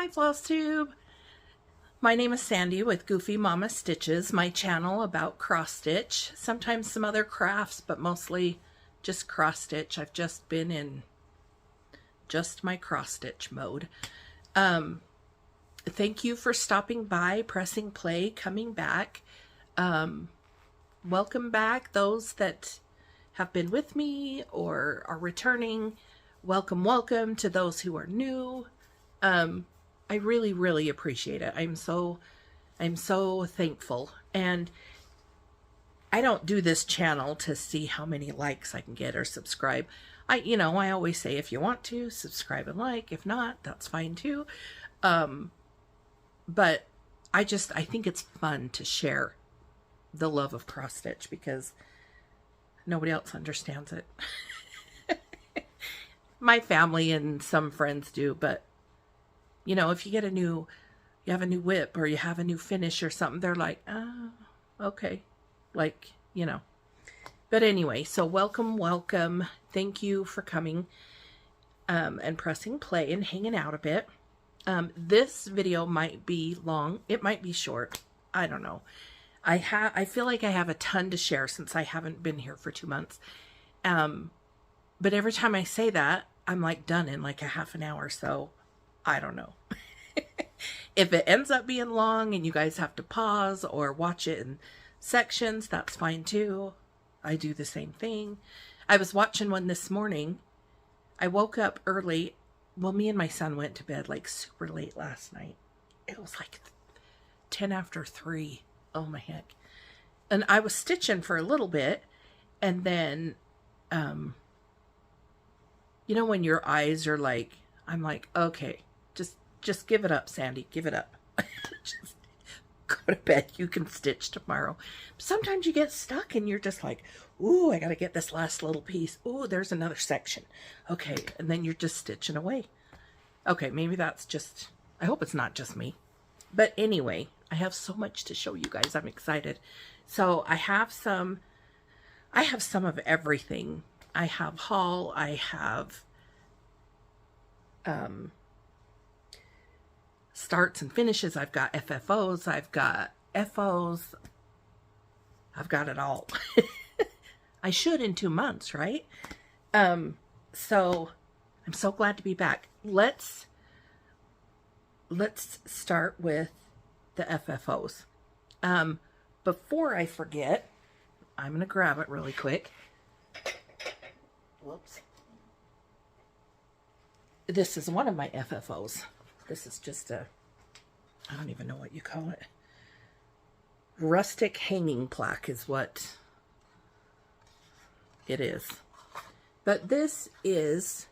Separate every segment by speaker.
Speaker 1: Hi Flosstube! My name is Sandy with Goofy Mama Stitches, my channel about cross stitch, sometimes some other crafts, but mostly just cross stitch. I've just been in just my cross stitch mode. Thank you for stopping by, pressing play, coming back. Welcome back, those that have been with me or are returning. Welcome to those who are new. I really appreciate it. I'm so thankful. And I don't do this channel to see how many likes I can get or subscribe. I always say, if you want to subscribe and like, if not, that's fine too. But I think it's fun to share the love of cross stitch because nobody else understands it. My family and some friends do, but if you get you have a new whip or you have a new finish or something, they're like, oh, okay. But anyway, so welcome. Thank you for coming, and pressing play and hanging out a bit. This video might be long. It might be short. I don't know. I feel like I have a ton to share since I haven't been here for 2 months. But every time I say that, I'm like done in like a half an hour. So I don't know. If it ends up being long and you guys have to pause or watch it in sections, that's fine too. I do the same thing. I was watching one this morning. I woke up early. Well, me and my son went to bed like super late last night. It was like 10 after 3. Oh my heck. And I was stitching for a little bit. And then, when your eyes are like, I'm like, okay, just give it up, Sandy. Give it up. Just go to bed. You can stitch tomorrow. Sometimes you get stuck and you're just like, ooh, I got to get this last little piece. Ooh, there's another section. Okay. And then you're just stitching away. Okay. Maybe that's just, I hope it's not just me. But anyway, I have so much to show you guys. I'm excited. So I have some of everything. I have haul. I have, starts and finishes. I've got FFOs. I've got FOs. I've got it all. I should in 2 months, right? So I'm so glad to be back. Let's start with the FFOs. Before I forget, I'm going to grab it really quick. Whoops. This is one of my FFOs. This is just I don't even know what you call it. Rustic hanging plaque is what it is. But this is,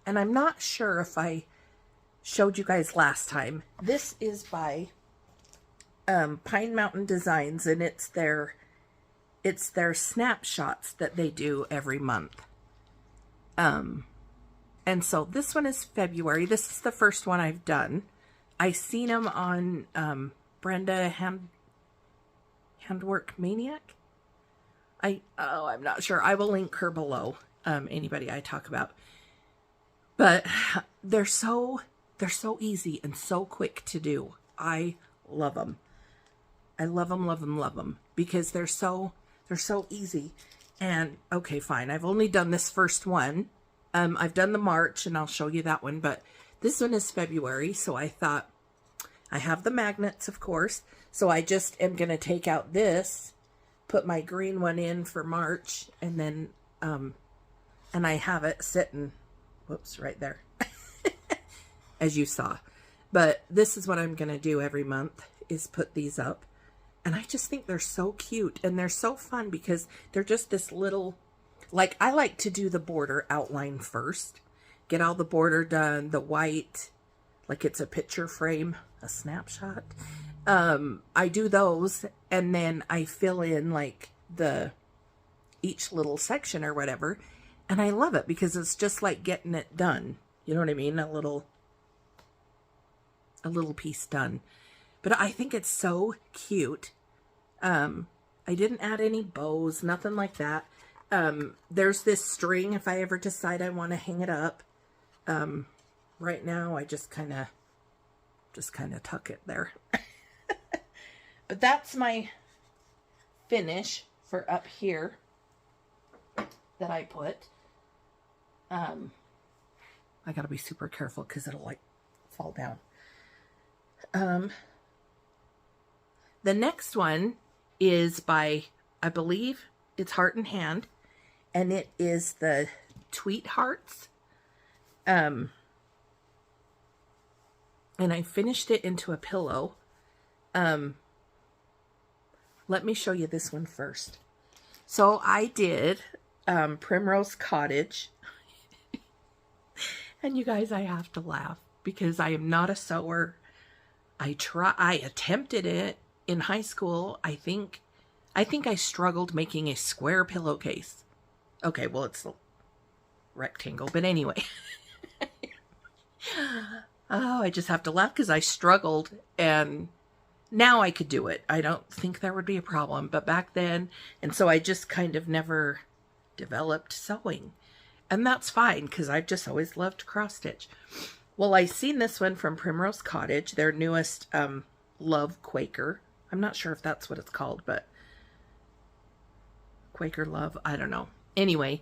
Speaker 1: and I'm not sure if I showed you guys last time, this is by Pinemountain Designs, and it's their snapshots that they do every month. And so this one is February. This is the first one I've done. I seen them on Brenda Handwork Maniac. I'm not sure. I will link her below. Anybody I talk about. But they're so easy and so quick to do. I love them. I love them because they're so easy. And okay, fine. I've only done this first one. I've done the March, and I'll show you that one, but this one is February, so I thought, I have the magnets, of course, so I just am going to take out this, put my green one in for March, and then, and I have it sitting, whoops, right there, as you saw. But this is what I'm going to do every month, is put these up, and I just think they're so cute, and they're so fun, because they're just this little... Like, I like to do the border outline first. Get all the border done, the white, like it's a picture frame, a snapshot. I do those, and then I fill in, like, each little section or whatever. And I love it because it's just like getting it done. You know what I mean? A little piece done. But I think it's so cute. I didn't add any bows, nothing like that. There's this string if I ever decide I want to hang it up. Right now I just kind of just kind of tuck it there. But that's my finish for up here that I put. I gotta be super careful because it'll like fall down. The next one is by, I believe it's Heart and Hand, and it is the Tweet Hearts. And I finished it into a pillow. Let me show you this one first. So I did Primrose Cottage. And you guys, I have to laugh because I am not a sewer. I attempted it in high school. I think I struggled making a square pillowcase. Okay, well, it's a rectangle, but anyway. Oh, I just have to laugh because I struggled, and now I could do it. I don't think there would be a problem, but back then, and so I just kind of never developed sewing. And that's fine, because I've just always loved cross stitch. Well, I seen this one from Primrose Cottage, their newest Love Quaker. I'm not sure if that's what it's called, but Quaker Love, I don't know. Anyway,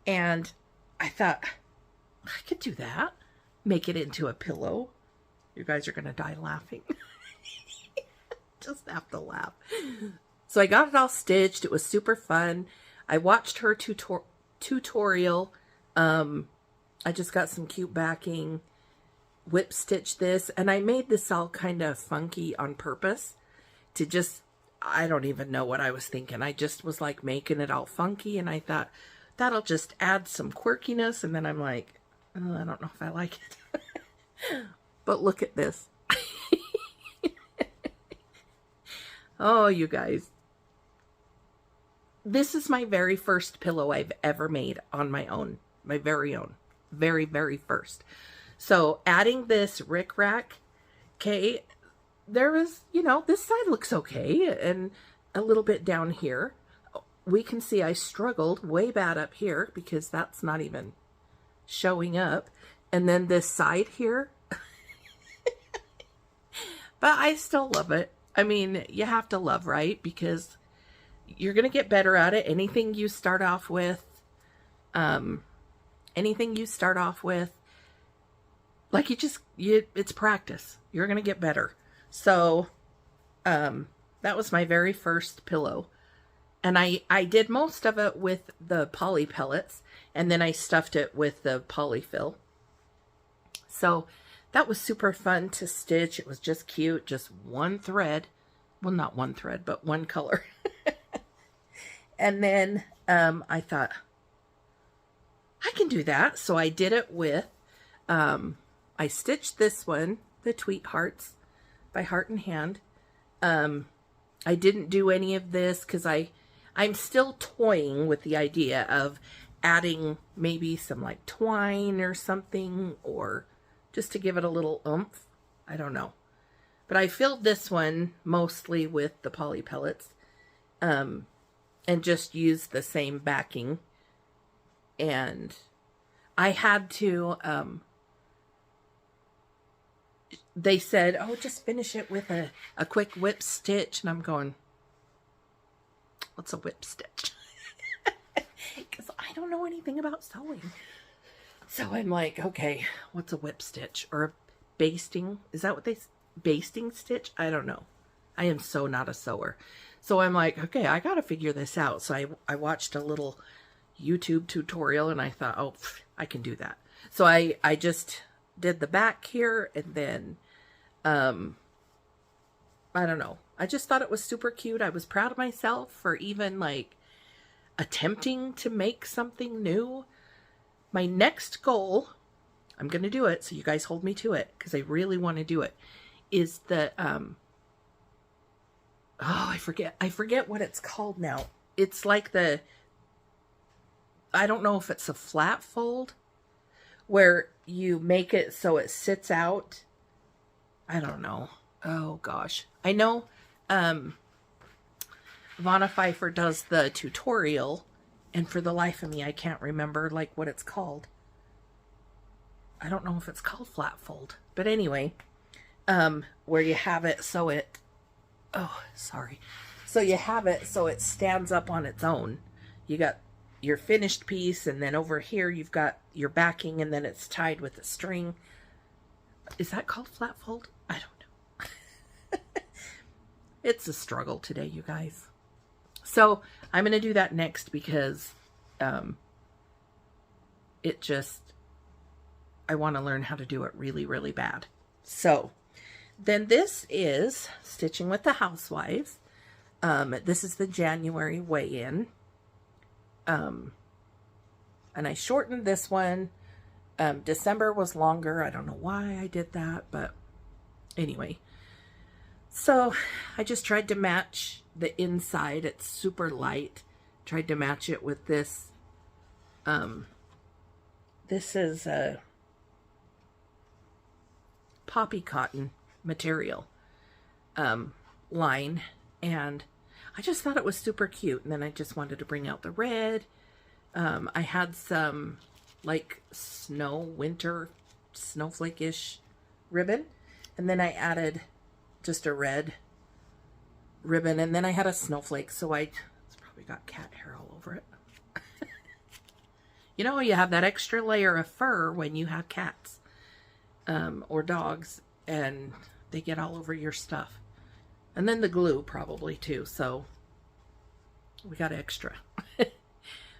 Speaker 1: and I thought, I could do that. Make it into a pillow. You guys are going to die laughing. Just have to laugh. So I got it all stitched. It was super fun. I watched her tutorial. I just got some cute backing, whip stitch this, and I made this all kind of funky on purpose to just, I don't even know what I was thinking. I just was like making it all funky, and I thought that'll just add some quirkiness, and then I'm like, oh, I don't know if I like it. But look at this. Oh, you guys. This is my very first pillow I've ever made on my own. My very own. Very, very first. So adding this rickrack, okay, there is, you know, this side looks okay. And a little bit down here. We can see I struggled way bad up here because that's not even showing up. And then this side here. But I still love it. I mean, you have to love, right? Because you're going to get better at it. Anything you start off with, like it's practice. You're going to get better. So, that was my very first pillow. And I did most of it with the poly pellets, and then I stuffed it with the polyfill. So that was super fun to stitch. It was just cute, just one thread. Well, not one thread, but one color. And then I thought, I can do that. So I did it with, I stitched this one, the Tweet Hearts by Heart and Hand. I didn't do any of this because I'm still toying with the idea of adding maybe some like twine or something, or just to give it a little oomph. I don't know. But I filled this one mostly with the poly pellets, and just used the same backing. And I had to, they said, oh, just finish it with a quick whip stitch. And I'm going, what's a whip stitch? Because I don't know anything about sewing. So I'm like, okay, what's a whip stitch? Or a basting? Is that what basting stitch? I don't know. I am so not a sewer. So I'm like, okay, I got to figure this out. So I watched a little YouTube tutorial, and I thought, oh, I can do that. So I just did the back here, and then, I don't know. I just thought it was super cute. I was proud of myself for even like attempting to make something new. My next goal, I'm going to do it, so you guys hold me to it, because I really want to do it, is the, oh, I forget what it's called now. It's like the, I don't know if it's a flat fold, where you make it so it sits out. I don't know. Oh, gosh. I know, Vonna Pfeiffer does the tutorial, and for the life of me, I can't remember like what it's called. I don't know if it's called flat fold, but anyway, where you have it so it, oh, sorry. So you have it so it stands up on its own. You got your finished piece, and then over here you've got your backing, and then it's tied with a string. Is that called flat fold? I don't know. It's a struggle today, you guys. So I'm going to do that next because it just, I want to learn how to do it really, really bad. So then this is Stitching with the Housewives. This is the January weigh-in. And I shortened this one. December was longer. I don't know why I did that, but anyway. So I just tried to match the inside. It's super light. Tried to match it with this. This is a poppy cotton material line, and I just thought it was super cute. And then I just wanted to bring out the red. I had some like winter snowflake-ish ribbon, and then I added just a red ribbon, and then I had a snowflake, so it's probably got cat hair all over it. You know, you have that extra layer of fur when you have cats or dogs, and they get all over your stuff. And then the glue probably too, so we got extra. But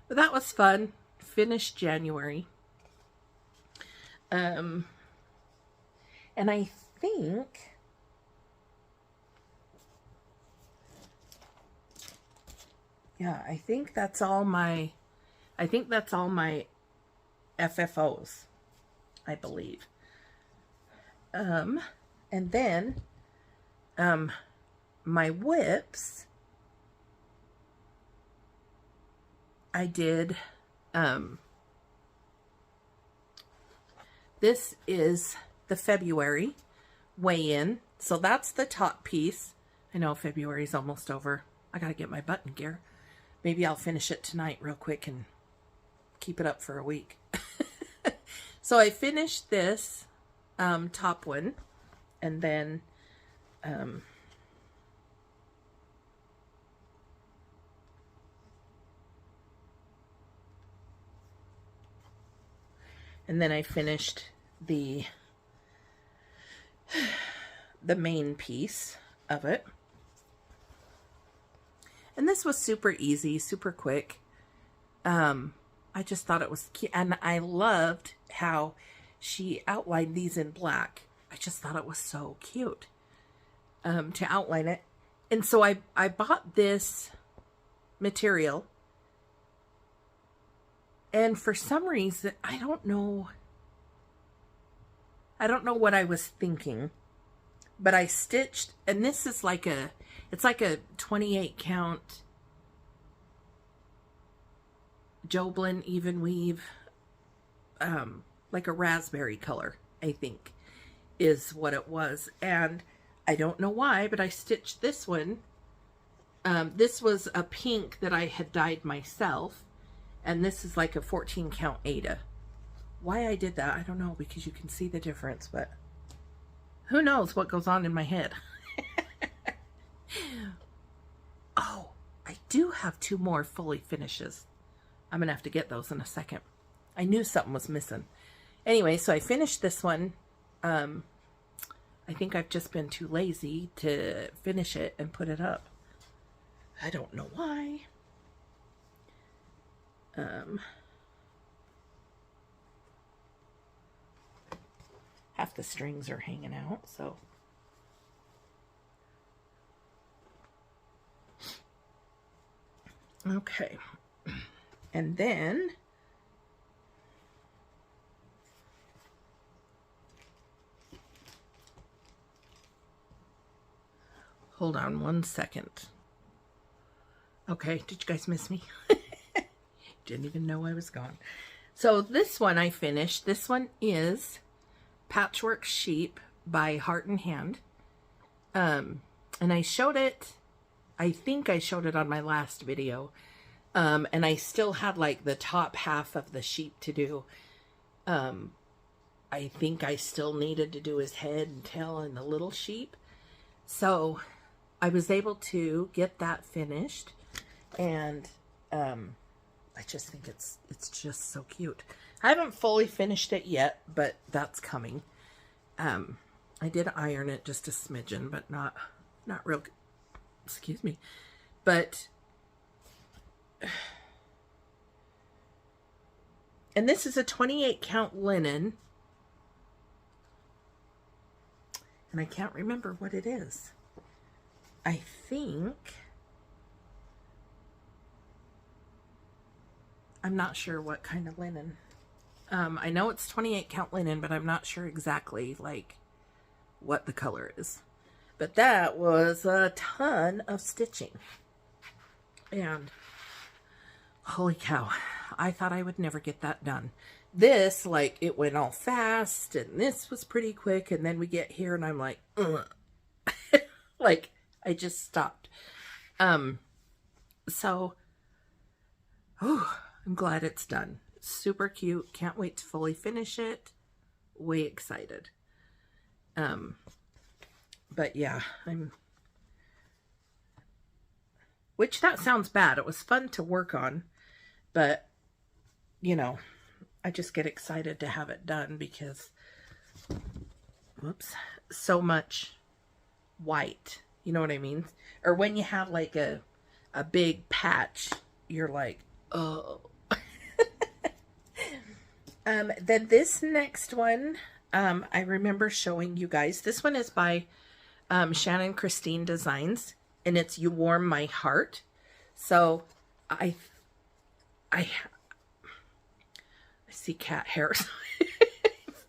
Speaker 1: that was fun. Finished January. And I think I think that's all my FFOs, I believe. And then my whips, I did, this is the February weigh-in. So that's the top piece. I know February's almost over. I gotta get my button gear. Maybe I'll finish it tonight real quick and keep it up for a week. So I finished this top one, and then I finished the main piece of it. And this was super easy, super quick. I just thought it was cute, and I loved how she outlined these in black. I just thought it was so cute to outline it. And so I bought this material, and for some reason, I don't know what I was thinking, but I stitched, and this is like it's like a 28 count Joblin even weave, like a raspberry color, I think is what it was. And I don't know why, but I stitched this one. This was a pink that I had dyed myself, and this is like a 14 count Ada. Why I did that, I don't know, because you can see the difference, but who knows what goes on in my head. Oh, I do have 2 more fully finishes. I'm gonna have to get those in a second. I knew something was missing. Anyway, so I finished this one. I think I've just been too lazy to finish it and put it up. I don't know why. Half the strings are hanging out, so. Okay. And then hold on one second. Okay, did you guys miss me? Didn't even know I was gone. So this one I finished. This one is Patchwork Sheep by Heart and Hand. And I showed it, I think I showed it on my last video. And I still had like the top half of the sheep to do. I I think I still needed to do his head and tail and the little sheep. So I was able to get that finished, and I just think it's just so cute. I haven't fully finished it yet, but that's coming. I did iron it just a smidgen, but not real, excuse me. But, and this is a 28 count linen, and I can't remember what it is. I think, I'm not sure what kind of linen. I know it's 28 count linen, but I'm not sure exactly like what the color is. But that was a ton of stitching. And holy cow, I thought I would never get that done. This, like, it went all fast, and this was pretty quick, and then we get here and I'm like, ugh. Like, I just stopped. So, oh, I'm glad it's done. Super cute. Can't wait to fully finish it. Way excited. But yeah, which that sounds bad. It was fun to work on, but you know, I just get excited to have it done because, whoops, so much white. You know what I mean? Or when you have like a big patch, you're like, oh. Then this next one, I remember showing you guys. This one is by Shannon Christine Designs, and it's You Warm My Heart. So I see cat hairs.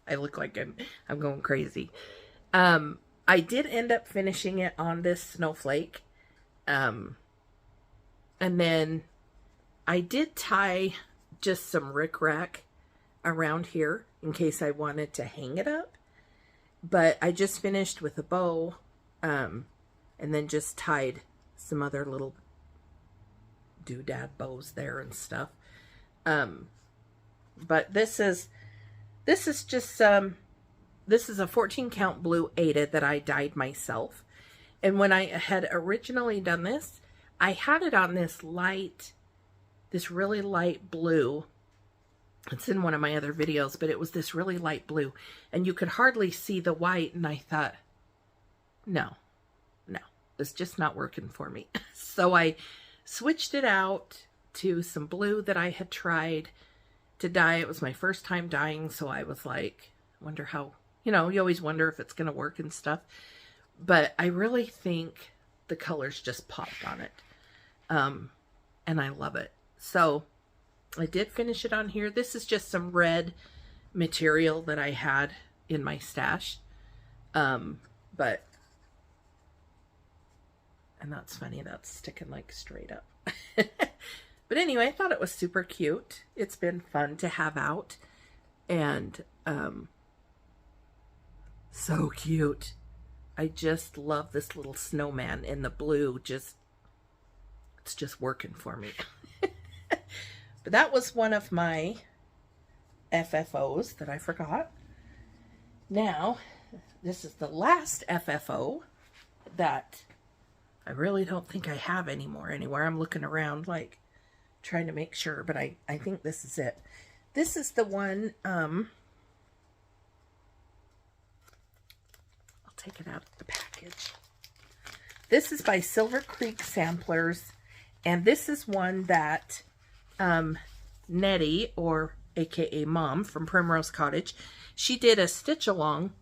Speaker 1: I look like I'm going crazy. I did end up finishing it on this snowflake. And then I did tie just some rickrack around here in case I wanted to hang it up. But I just finished with a bow, and then just tied some other little doodad bows there and stuff. But this is just this is a 14 count blue Aida that I dyed myself. And when I had originally done this, I had it on this really light blue. It's in one of my other videos, but it was this really light blue, and you could hardly see the white, and I thought, no, it's just not working for me. So I switched it out to some blue that I had tried to dye. It was my first time dyeing, so I was like, wonder how, you always wonder if it's going to work and stuff. But I really think the colors just popped on it. And I love it. So I did finish it on here. This is just some red material that I had in my stash. And that's funny, that's sticking like straight up. But anyway, I thought it was super cute. It's been fun to have out. And so cute. I just love this little snowman in the blue. It's just working for me. But that was one of my FFOs that I forgot. Now, this is the last FFO that I really don't think I have anymore anywhere. I'm looking around like trying to make sure, but I think this is it. This is the one, I'll take it out of the package. This is by Silver Creek Samplers, and this is one that Nettie, or aka Mom from Primrose Cottage, she did a stitch along.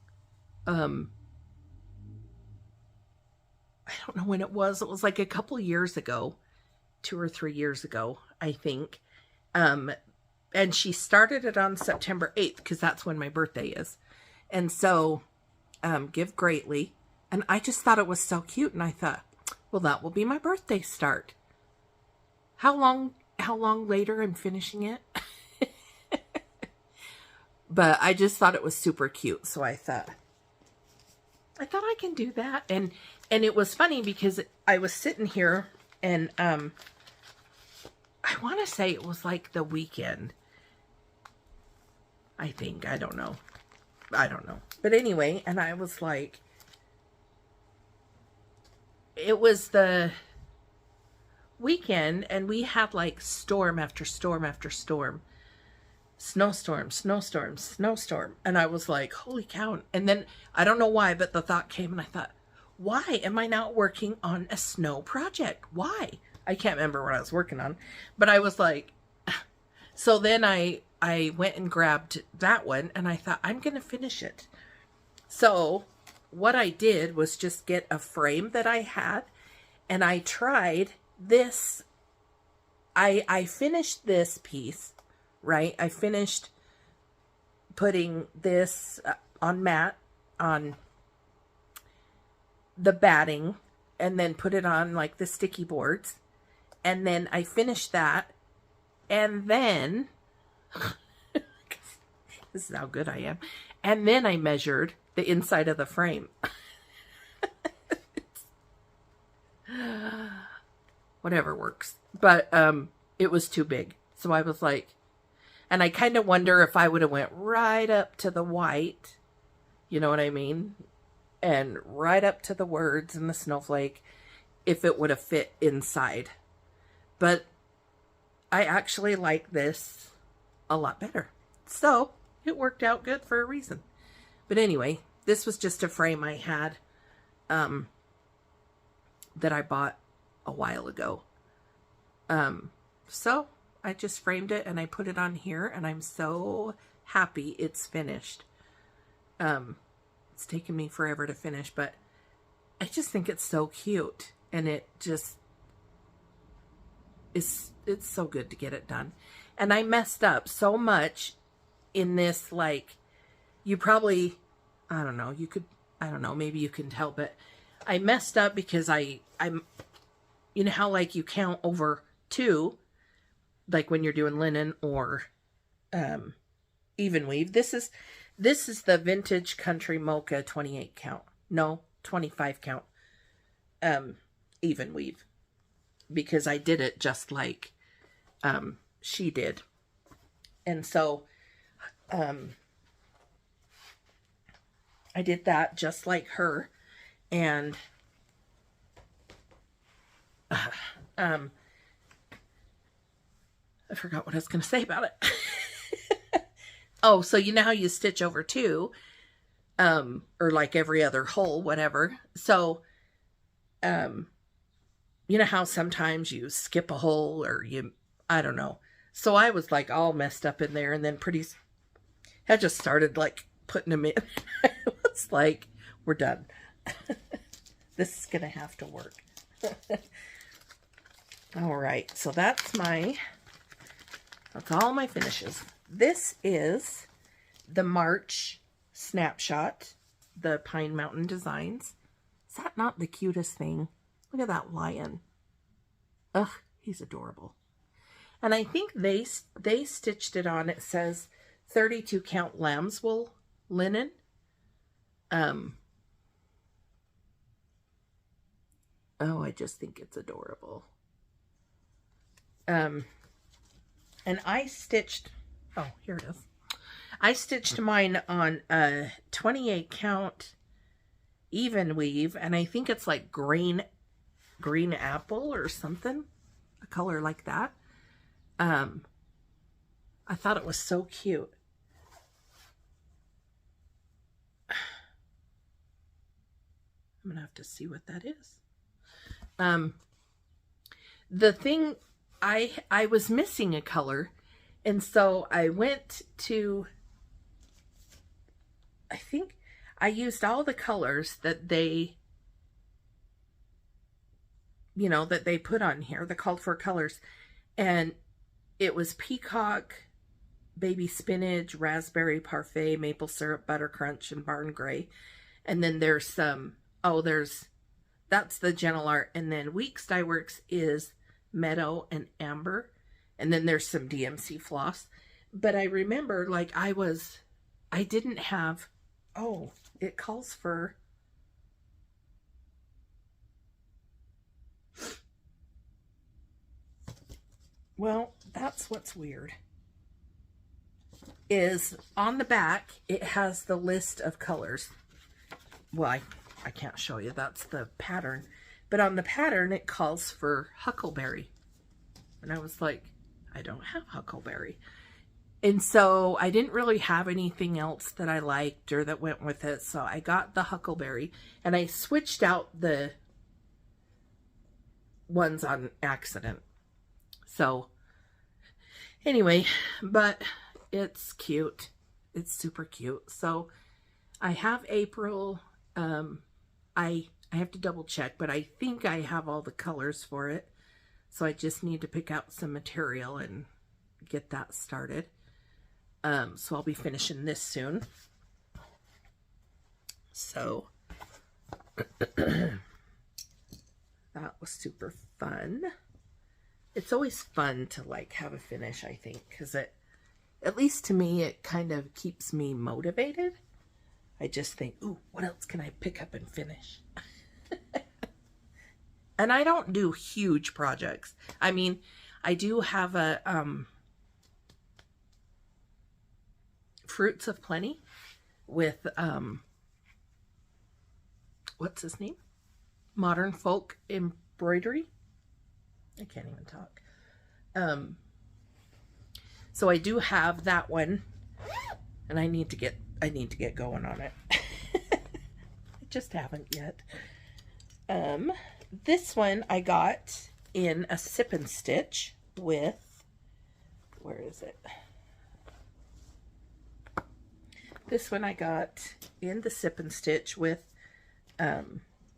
Speaker 1: I don't know when it was. It was like a couple years ago, 2 or 3 years ago, I think. And she started it on September 8th because that's when my birthday is. And so, give greatly. And I just thought it was so cute, and I thought, well, that will be my birthday start. How long later I'm finishing it? But I just thought it was super cute, so I thought I can do that. And it was funny because I was sitting here, and I want to say it was like the weekend. I think, I don't know. I don't know. But anyway, and I was like, it was the weekend and we had like storm after storm after storm. Snowstorm, snowstorm, snowstorm. And I was like, holy cow. And then I don't know why, but the thought came and I thought, why am I not working on a snow project? Why? I can't remember what I was working on, but I was like, so then I went and grabbed that one and I thought, I'm going to finish it. So what I did was just get a frame that I had and I tried this. I finished this piece, right? I finished putting this on mat, on the batting, and then put it on like the sticky boards. And then I finished that. And then, this is how good I am. And then I measured the inside of the frame. Whatever works. But it was too big. So I was like, and I kind of wonder if I would have went right up to the white, you know what I mean? And right up to the words and the snowflake, if it would have fit inside. But I actually like this a lot better. So it worked out good for a reason. But anyway, this was just a frame I had that I bought a while ago. So I just framed it and I put it on here and I'm so happy it's finished. It's taken me forever to finish, but I just think it's so cute and it just it's so good to get it done. And I messed up so much in this, like, you probably, I don't know, maybe you can tell, but I messed up because I'm, you know how like you count over 2, like when you're doing linen or even weave. This is the Vintage Country Mocha 28 count. No, 25 count even weave. Because I did it just like she did. And so I did that just like her. And I forgot what I was going to say about it. Oh, so you know how you stitch over 2, or like every other hole, whatever. So, you know how sometimes you skip a hole or I don't know. So I was like all messed up in there and then I just started like putting them in. I was like, we're done. This is going to have to work. All right. So that's all my finishes. This is the March Snapshot, the Pinemountain designs. Is that not the cutest thing? Look at that lion. Ugh, he's adorable. And I think they stitched it on. It says 32 count lambswool linen. Oh, I just think it's adorable. And I stitched, oh, here it is. I stitched mine on a 28 count even weave, and I think it's like green apple or something, a color like that. I thought it was so cute. I'm gonna have to see what that is. The thing, I was missing a color, and so I went to, I think I used all the colors that they, you know, that they put on here, the called for colors, and it was peacock, baby spinach, raspberry parfait, maple syrup, butter crunch, and barn gray. And then there's some, that's the Gentle Art, and then Weeks Dye Works is meadow and amber, and then there's some DMC floss. But I remember, like, I didn't have, it calls for, well, that's what's weird. is on the back, it has the list of colors. Well, I can't show you. That's the pattern. But on the pattern, it calls for huckleberry. And I was like, I don't have huckleberry. And so I didn't really have anything else that I liked or that went with it. So I got the huckleberry. And I switched out the ones on accident. So anyway, but it's cute. It's super cute. So I have April. I have to double check, but I think I have all the colors for it. So I just need to pick out some material and get that started. So I'll be finishing this soon. So that was super fun. It's always fun to like have a finish, I think, because it, at least to me, it kind of keeps me motivated. I just think, ooh, what else can I pick up and finish? And I don't do huge projects. I mean, I do have a Fruits of Plenty with what's his name? Modern Folk Embroidery. I can't even talk. So I do have that one, and I need to get going on it. I just haven't yet. This one I got in a sip and stitch with, where is it? This one I got in the sip and stitch with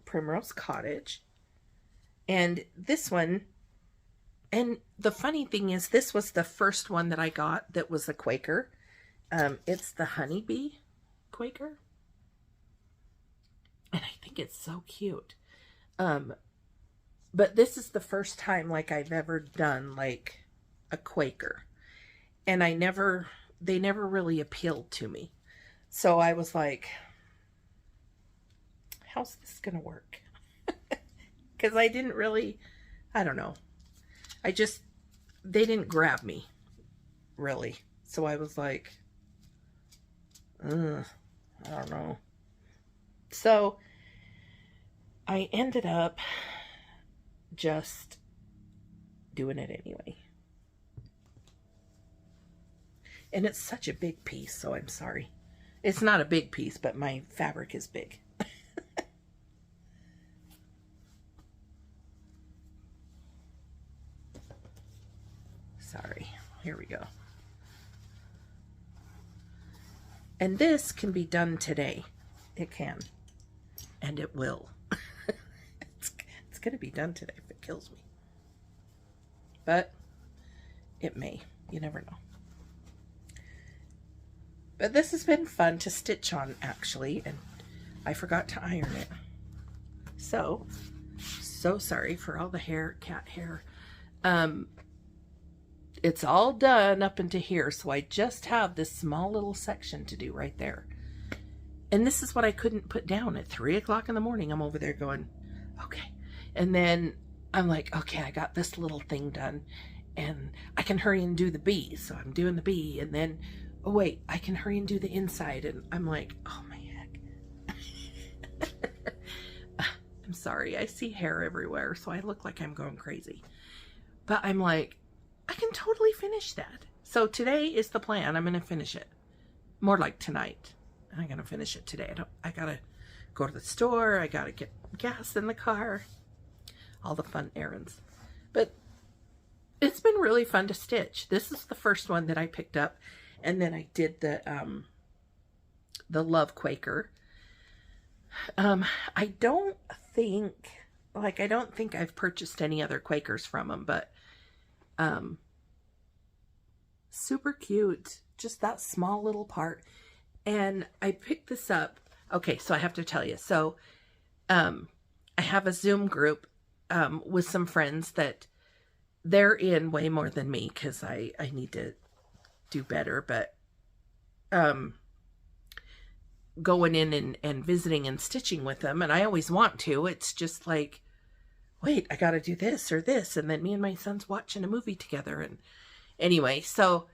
Speaker 1: Primrose Cottage. And this one, and the funny thing is, this was the first one that I got that was a Quaker. It's the Honeybee Quaker. And I think it's so cute. But this is the first time like I've ever done like a Quaker. And they never really appealed to me. So I was like, how's this gonna work? Because I didn't really, I don't know. They didn't grab me, really. So I was like, I don't know. So I ended up just doing it anyway. And it's such a big piece, so I'm sorry. It's not a big piece, but my fabric is big. Sorry. Here we go. And this can be done today. It can. And it will. It's going to be done today if it kills me. But it may. You never know. But this has been fun to stitch on, actually. And I forgot to iron it. So sorry for all the hair, cat hair. It's all done up into here, so I just have this small little section to do right there. And this is what I couldn't put down at 3 o'clock in the morning. I'm over there going, okay. And then I'm like, okay, I got this little thing done, and I can hurry and do the bee. So I'm doing the bee, and then, oh wait, I can hurry and do the inside. And I'm like, oh my heck. I'm sorry, I see hair everywhere, so I look like I'm going crazy. But I'm like, I can totally finish that. So today is the plan. I'm going to finish it. More like tonight. I'm going to finish it today. I got to go to the store. I got to get gas in the car. All the fun errands. But it's been really fun to stitch. This is the first one that I picked up. And then I did the Love Quaker. I don't think I've purchased any other Quakers from them, but super cute. Just that small little part. And I picked this up. Okay, so I have to tell you. So I have a Zoom group with some friends that they're in way more than me because I need to do better. But going in and visiting and stitching with them, and I always want to. It's just like, wait, I got to do this or this. And then me and my son's watching a movie together. And anyway, so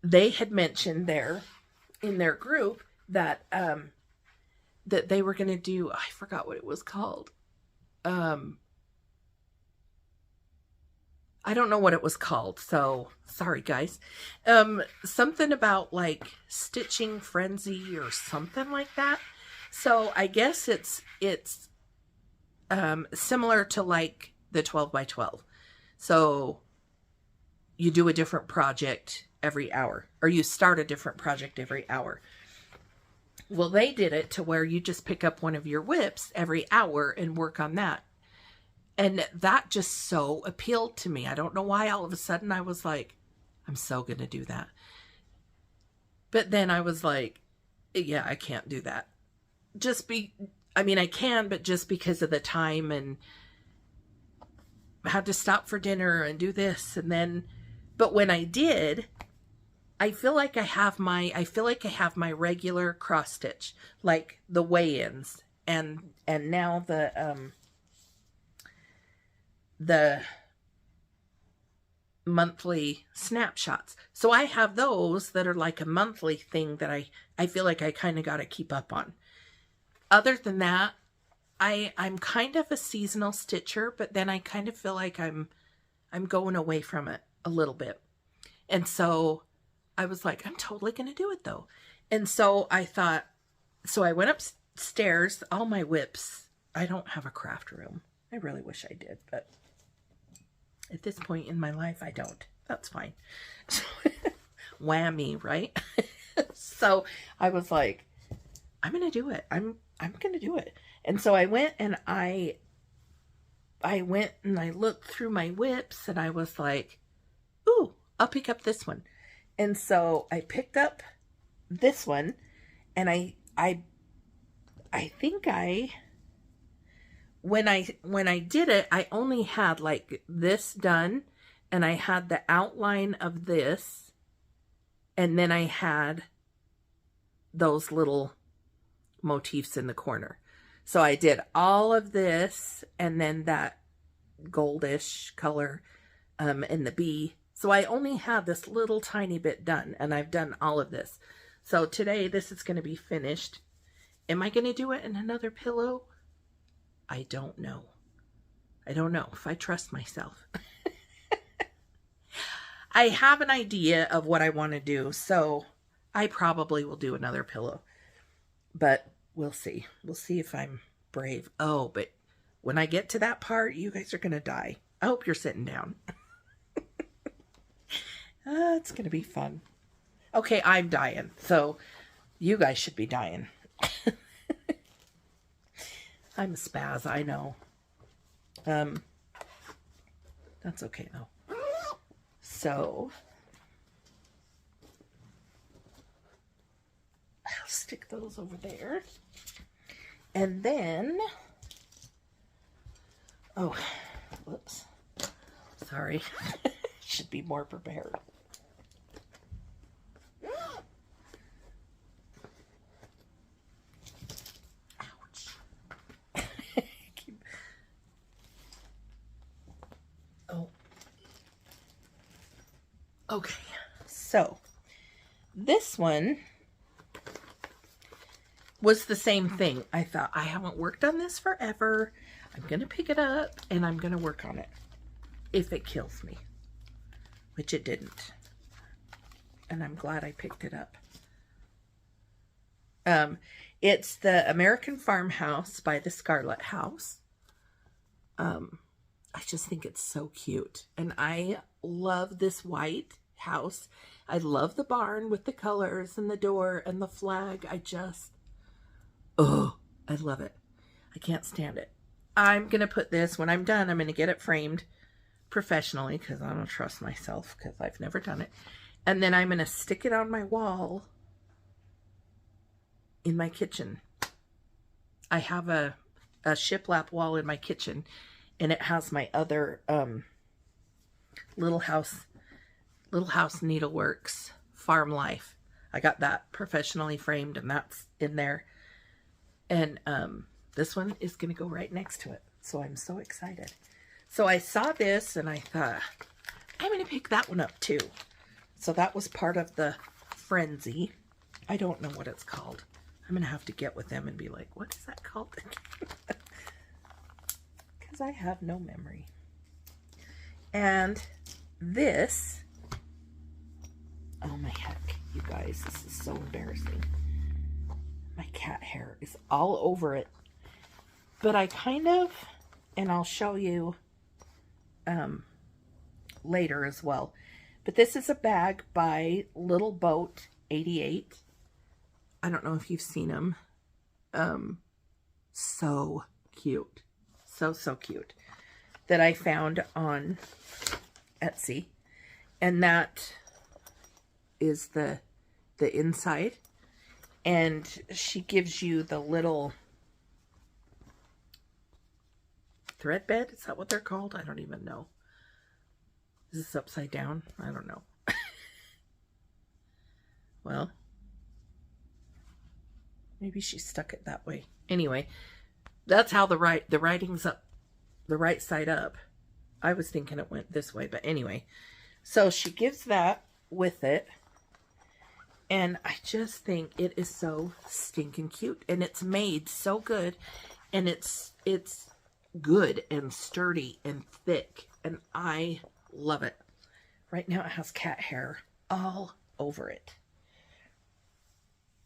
Speaker 1: they had mentioned there in their group that that they were going to do, I forgot what it was called. I don't know what it was called, so sorry guys. Something about like stitching frenzy or something like that. So I guess it's similar to like the 12 by 12. So you do a different project every hour, or you start a different project every hour. Well, they did it to where you just pick up one of your whips every hour and work on that. And that just so appealed to me. I don't know why all of a sudden I was like, I'm so going to do that. But then I was like, yeah, I can't do that. I can, but just because of the time, and I had to stop for dinner and do this. And then, but when I did, I feel like I have my regular cross stitch, like the weigh-ins and now the monthly snapshots. So I have those that are like a monthly thing that I feel like I kind of got to keep up on. Other than that, I'm kind of a seasonal stitcher, but then I kind of feel like I'm going away from it a little bit. And so I was like, I'm totally going to do it though. And so I thought, so I went upstairs, all my whips. I don't have a craft room. I really wish I did, but at this point in my life, I don't. That's fine. Whammy, right? So I was like, I'm going to do it. I'm going to do it. And so I went and I looked through my whips and I was like, ooh, I'll pick up this one. And so I picked up this one, and I think when I did it, I only had like this done, and I had the outline of this, and then I had those little motifs in the corner. So I did all of this, and then that goldish color in the bee. So I only have this little tiny bit done, and I've done all of this. So today this is going to be finished. Am I going to do it in another pillow? I don't know. I don't know if I trust myself. I have an idea of what I want to do, so I probably will do another pillow. But we'll see. We'll see if I'm brave. Oh, but when I get to that part, you guys are going to die. I hope you're sitting down. It's going to be fun. Okay, I'm dying, so you guys should be dying. I'm a spaz, I know. That's okay, though. So, I'll stick those over there. And then, oh, whoops. Sorry. Should be more prepared. Oh. Okay, so this one was the same thing. I thought, I haven't worked on this forever. I'm going to pick it up and I'm going to work on it. If it kills me. Which it didn't. And I'm glad I picked it up. It's the American Farmhouse by the Scarlett house. I just think it's so cute. And I love this white house. I love the barn with the colors and the door and the flag. Oh, I love it. I can't stand it. I'm going to put this, when I'm done, I'm going to get it framed professionally because I don't trust myself because I've never done it. And then I'm going to stick it on my wall in my kitchen. I have a shiplap wall in my kitchen, and it has my other Little House Needleworks Farm Life. I got that professionally framed, and that's in there. And this one is going to go right next to it. So I'm so excited. So I saw this and I thought, I'm going to pick that one up too. So that was part of the frenzy. I don't know what it's called. I'm going to have to get with them and be like, what is that called? Because I have no memory. And this, oh my heck, you guys, this is so embarrassing. My cat hair is all over it. But I kind of, and I'll show you later as well. But this is a bag by Little Boat 88. I don't know if you've seen them. So cute. So cute. That I found on Etsy. And that is the inside. And she gives you the little thread bed. Is that what they're called? I don't even know. Is this upside down? I don't know. Well, maybe she stuck it that way. Anyway, that's how the writing's up, the right side up. I was thinking it went this way, but anyway. So she gives that with it. And I just think it is so stinking cute. And it's made so good. And it's good and sturdy and thick. And I love it. Right now it has cat hair all over it.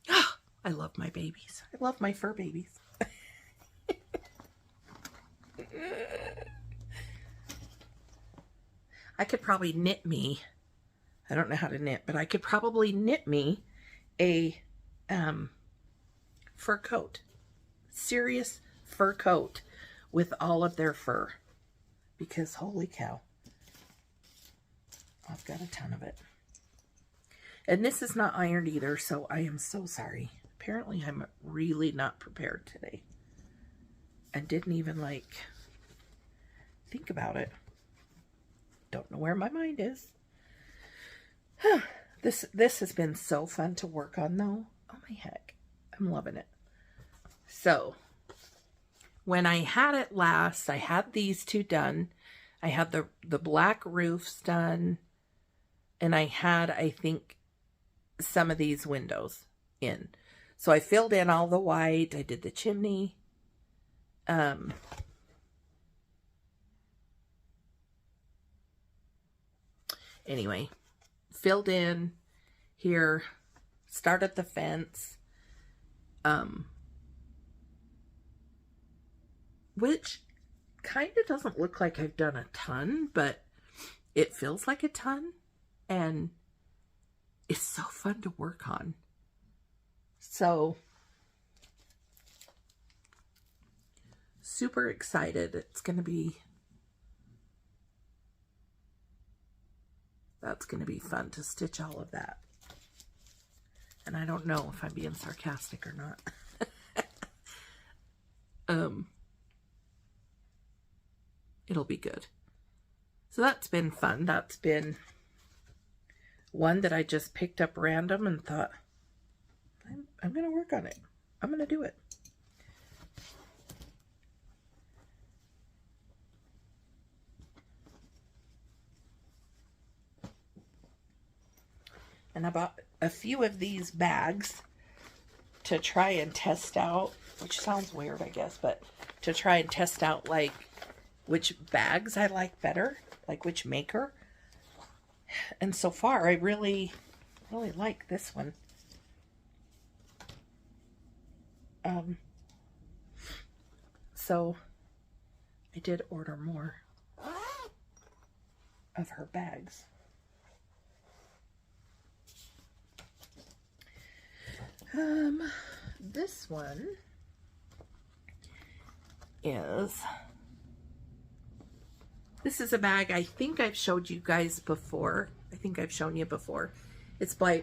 Speaker 1: I love my babies. I love my fur babies. I could probably knit me, I don't know how to knit, but I could probably knit me a fur coat. Serious fur coat with all of their fur. Because holy cow, I've got a ton of it. And this is not ironed either, so I am so sorry. Apparently I'm really not prepared today. I didn't even think about it. Don't know where my mind is. This has been so fun to work on though. Oh my heck. I'm loving it. So when I had it last, I had these two done. I had the black roofs done. And I had, I think, some of these windows in. So I filled in all the white. I did the chimney. Anyway, filled in here, started the fence, which kind of doesn't look like I've done a ton, but it feels like a ton, and it's so fun to work on. So, super excited. It's going to be, that's going to be fun to stitch all of that. And I don't know if I'm being sarcastic or not. It'll be good. So that's been fun. That's been one that I just picked up random and thought, I'm going to work on it. I'm going to do it. And I bought a few of these bags to try and test out, which sounds weird, I guess, but to try and test out like which bags I like better, like which maker. And so far, I really like this one. So I did order more of her bags. This one is, this is a bag I think I've showed you guys before. I think I've shown you before. It's by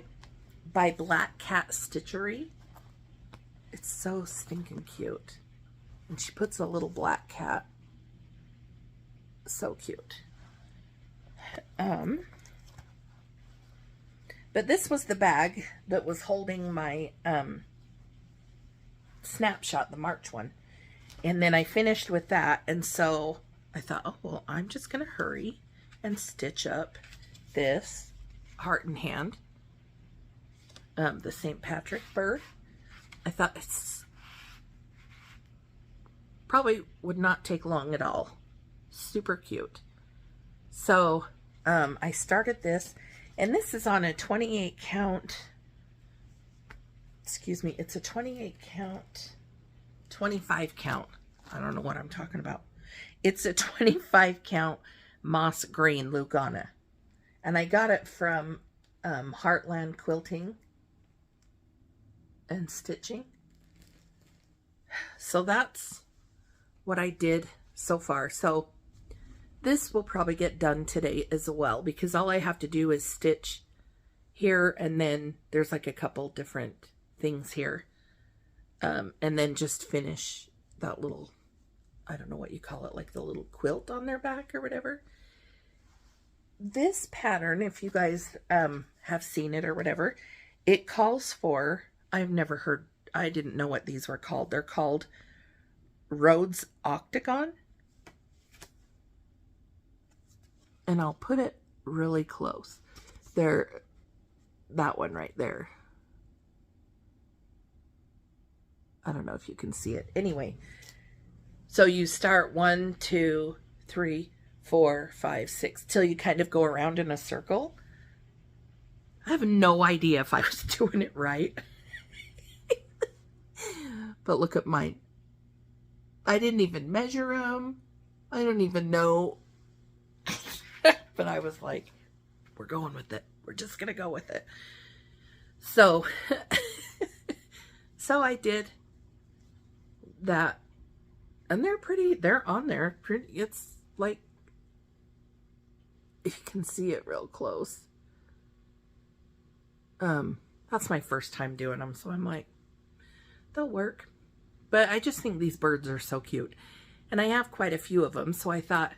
Speaker 1: Black Cat Stitchery. It's so stinking cute. And she puts a little black cat. So cute. But this was the bag that was holding my Snapshot, the March one. And then I finished with that. And so I thought, oh, well, I'm just going to hurry and stitch up this. Heart and Hand, the St. Patrick bird. I thought it's probably would not take long at all. Super cute. So I started this, and this is on a 28 count, excuse me, it's a 28 count, 25 count. I don't know what I'm talking about. It's a 25 count moss grain Lugana. And I got it from Heartland Quilting and Stitching. So that's what I did so far. So this will probably get done today as well, because all I have to do is stitch here, and then there's like a couple different things here. And then just finish that little, I don't know what you call it, like the little quilt on their back or whatever. This pattern, if you guys have seen it or whatever, it calls for, I've never heard, I didn't know what these were called. They're called Rhodes Octagon. And I'll put it really close. They're, that one right there. I don't know if you can see it. Anyway, so you start 1, 2, 3, 4, 5, 6, till you kind of go around in a circle. I have no idea if I was doing it right. But look at mine. I didn't even measure them. I don't even know. But I was like, we're going with it. We're just going to go with it. So, so I did that. And they're pretty, they're on there. Pretty, it's like, you can see it real close. That's my first time doing them. So I'm like, they'll work. But I just think these birds are so cute. And I have quite a few of them. So I thought,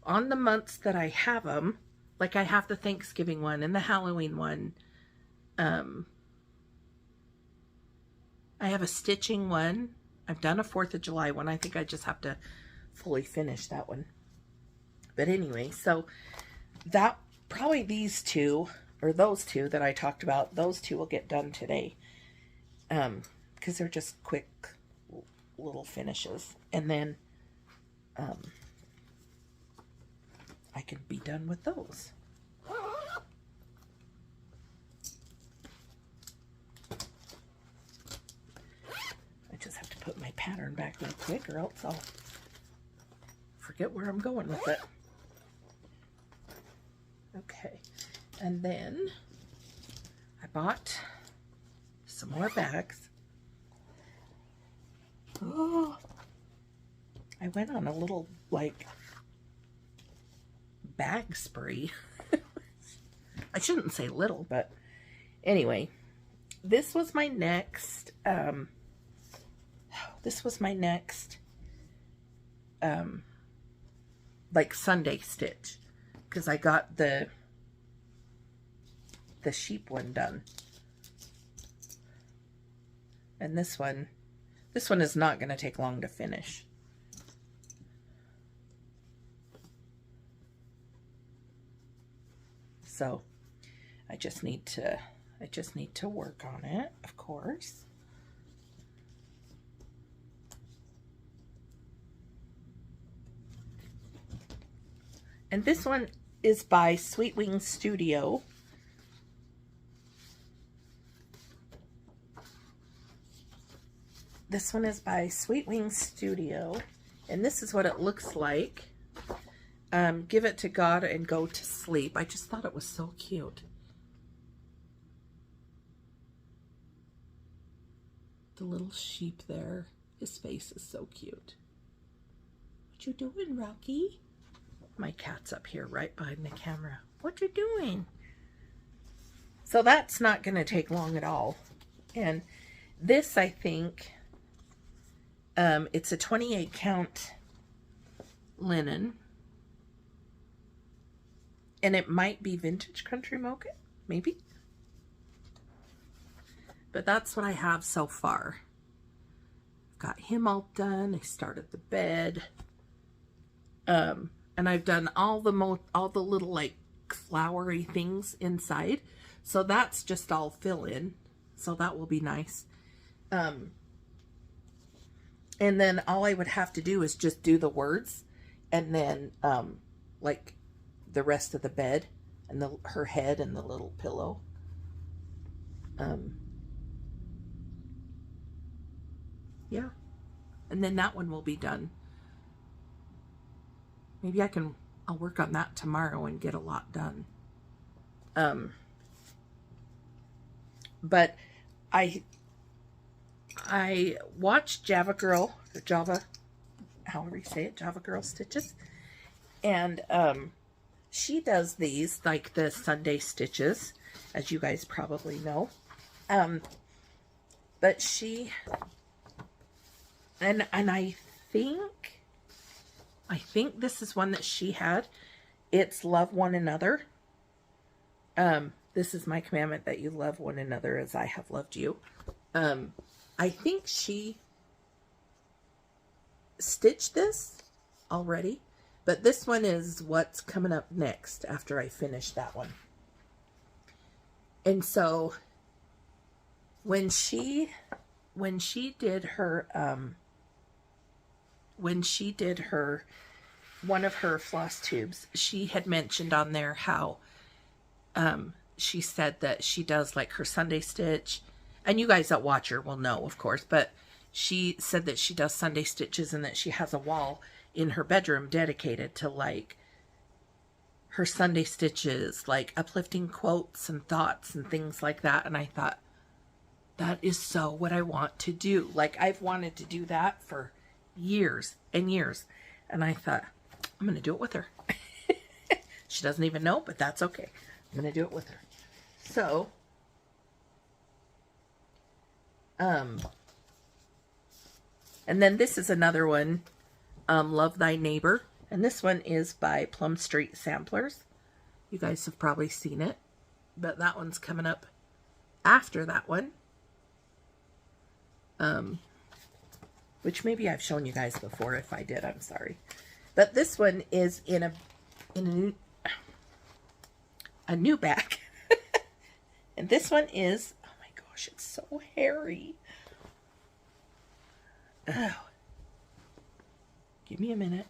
Speaker 1: on the months that I have them, like I have the Thanksgiving one and the Halloween one. I have a stitching one. I've done a 4th of July one. I think I just have to fully finish that one. But anyway, so that, probably these two, or those two that I talked about, those two will get done today. Because they're just quick little finishes. And then I can be done with those. I just have to put my pattern back real quick, or else I'll forget where I'm going with it. Okay, and then I bought some more bags. Oh, I went on a little, like, bag spree. I shouldn't say little, but anyway, this was my next, like Sunday stitch, because I got the sheep one done. And this one is not going to take long to finish. So I just need to work on it, of course. And this one is by Sweet Wings Studio. This one is by Sweet Wings Studio, and this is what it looks like. Give it to God and go to sleep. I just thought it was so cute. The little sheep there. His face is so cute. What you doing, Rocky? My cat's up here right behind the camera. What you doing? So that's not going to take long at all. And this, I think, it's a 28 count linen. And it might be vintage country mocha, maybe. But that's what I have so far. Got him all done. I started the bed. And I've done all the little, like, flowery things inside. So that's just all fill in. So that will be nice. And then all I would have to do is just do the words, and then like the rest of the bed and her head and the little pillow. Yeah. And then that one will be done. Maybe I'll work on that tomorrow and get a lot done. But I watched Java Girl, or Java, however you say it, Java Girl Stitches. And she does these, like the Sunday stitches, as you guys probably know. But she, and I think this is one that she had. It's love one another. This is my commandment, that you love one another as I have loved you. I think she stitched this already, but this one is what's coming up next after I finish that one. And so when she did her one of her floss tubes, she had mentioned on there how she said that she does like her Sunday stitch, and you guys that watch her will know, of course, but she said that she does Sunday stitches, and that she has a wall in her bedroom dedicated to like her Sunday stitches, like uplifting quotes and thoughts and things like that. And I thought, that is so what I want to do. Like, I've wanted to do that for years and years. And I thought, I'm going to do it with her. She doesn't even know, but that's okay. I'm going to do it with her. So, and then this is another one, Love Thy Neighbor. And this one is by Plum Street Samplers. You guys have probably seen it, but that one's coming up after that one. Which maybe I've shown you guys before. If I did, I'm sorry. But this one is in a new bag. And this one is, oh my gosh, it's so hairy. Oh. Give me a minute.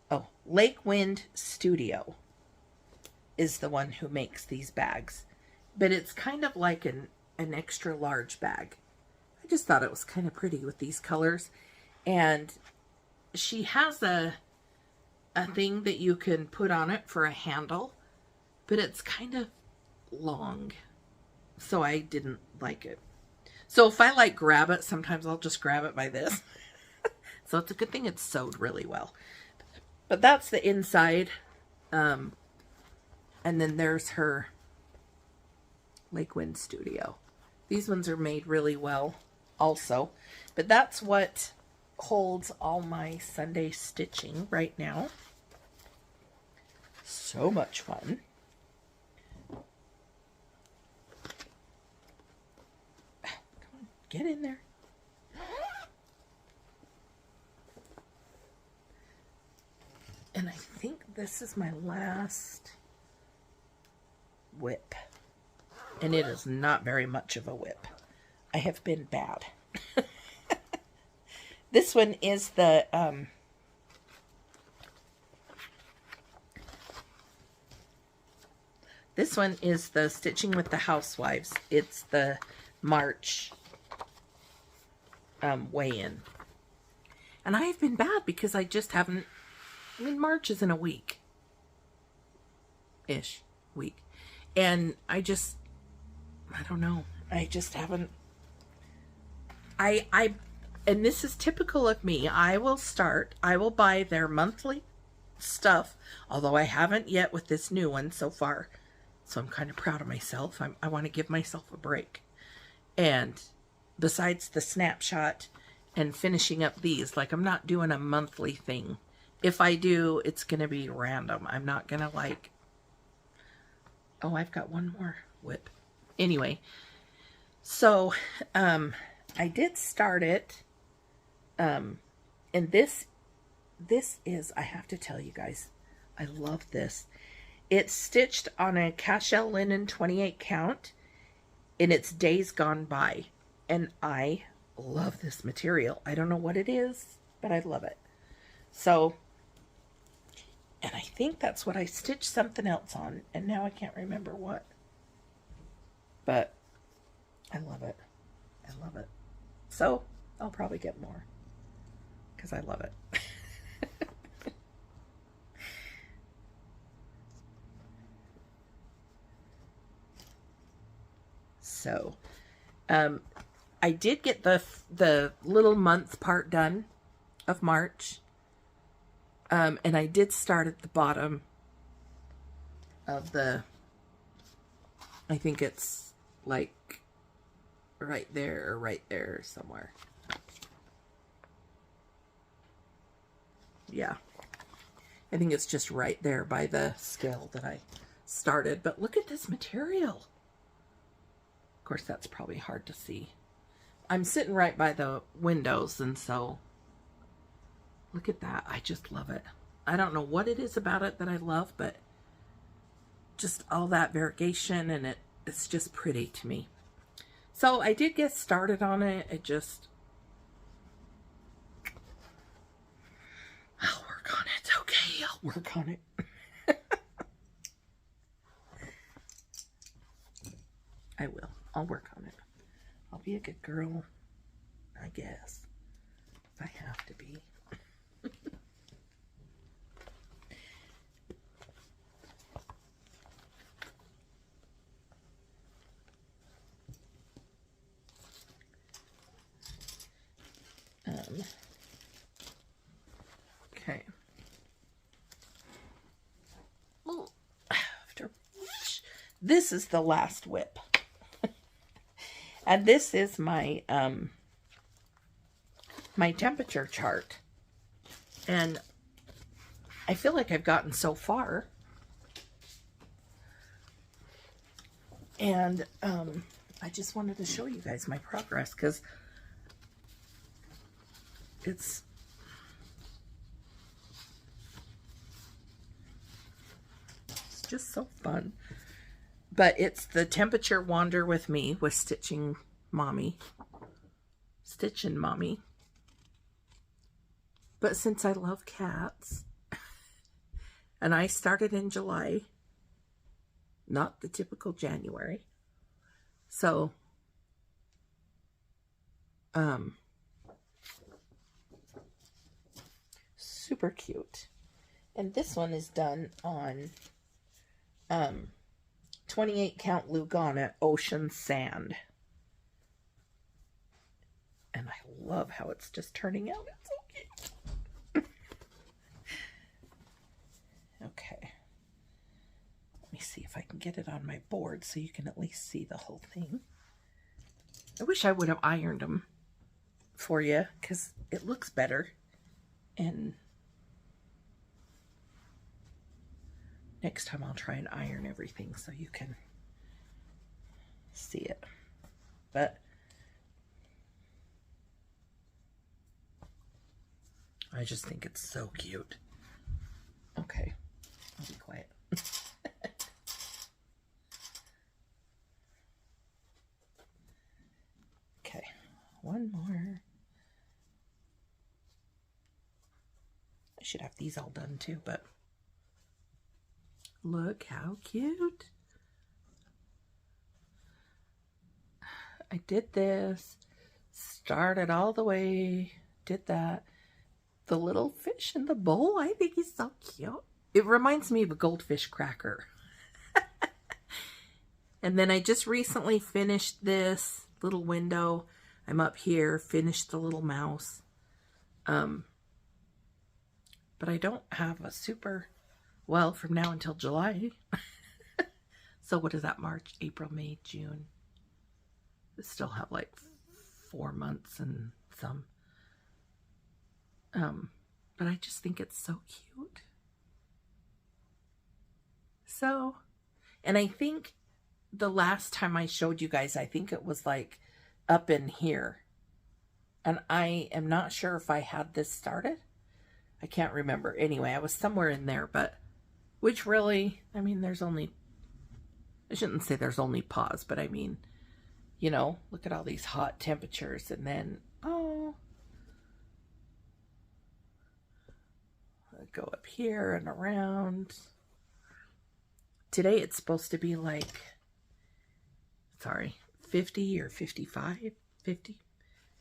Speaker 1: Oh, Lake Wind Studio is the one who makes these bags. But it's kind of like an extra large bag. I just thought it was kind of pretty with these colors. And she has a thing that you can put on it for a handle, but it's kind of long, so I didn't like it. So if I like grab it, sometimes I'll just grab it by this. So it's a good thing it's sewed really well. But that's the inside. And then there's her Lake Wind Studio. These ones are made really well also. But that's what holds all my Sunday stitching right now. So much fun. Come on, get in there. And I think this is my last whip. And it is not very much of a whip. I have been bad. This one is the Stitching with the Housewives. It's the March weigh-in. And I have been bad because I just haven't, I mean, March is in a week. Ish week. And I don't know. I just haven't. And this is typical of me. I will buy their monthly stuff, although I haven't yet with this new one so far. So I'm kind of proud of myself. I want to give myself a break. And besides the Snapshot and finishing up these, like, I'm not doing a monthly thing. If I do, it's going to be random. I'm not going to like, oh, I've got one more whip. Anyway, so I did start it. And this is, I have to tell you guys, I love this. It's stitched on a cashel linen 28 count, and it's Days Gone By. And I love this material. I don't know what it is, but I love it. So, and I think that's what I stitched something else on, and now I can't remember what. But I love it. I love it. So, I'll probably get more, because I love it. So, I did get the little month part done of March. And I did start at the bottom of the, I think it's like right there or right there somewhere. Yeah. I think it's just right there by the scale that I started. But look at this material. Of course, that's probably hard to see. I'm sitting right by the windows, and so look at that. I just love it. I don't know what it is about it that I love, but just all that variegation, and it's just pretty to me. So I did get started on it. It just, I'll work on it. Okay, I'll work on it. I will. I'll work on it. I'll be a good girl, I guess. If I have to be. Okay. This is the last whip. And this is my my temperature chart. And I feel like I've gotten so far. And I just wanted to show you guys my progress, because it's just so fun. But it's the Temperature Wander with Me with Stitchin Mommy. But since I love cats, and I started in July, not the typical January. So, super cute. And this one is done on 28 count Lugana Ocean Sand. And I love how it's just turning out. It's so cute. Okay. Let me see if I can get it on my board so you can at least see the whole thing. I wish I would have ironed them for you, because it looks better. And next time I'll try and iron everything so you can see it. But I just think it's so cute. Okay, I'll be quiet. Okay, one more. I should have these all done too, but look how cute. I did this, started all the way, did that. The little fish in the bowl, I think he's so cute. It reminds me of a goldfish cracker. And then I just recently finished this little window. I'm up here, finished the little mouse. But I don't have a super, well, from now until July. So what is that? March, April, May, June. I still have like 4 months and some. But I just think it's so cute. So, and I think the last time I showed you guys, I think it was like up in here. And I am not sure if I had this started. I can't remember. Anyway, I was somewhere in there, but which really, I mean, there's only, I shouldn't say there's only pause, but I mean, you know, look at all these hot temperatures, and then, oh, go up here and around. Today it's supposed to be like, sorry, 50 or 55, 50,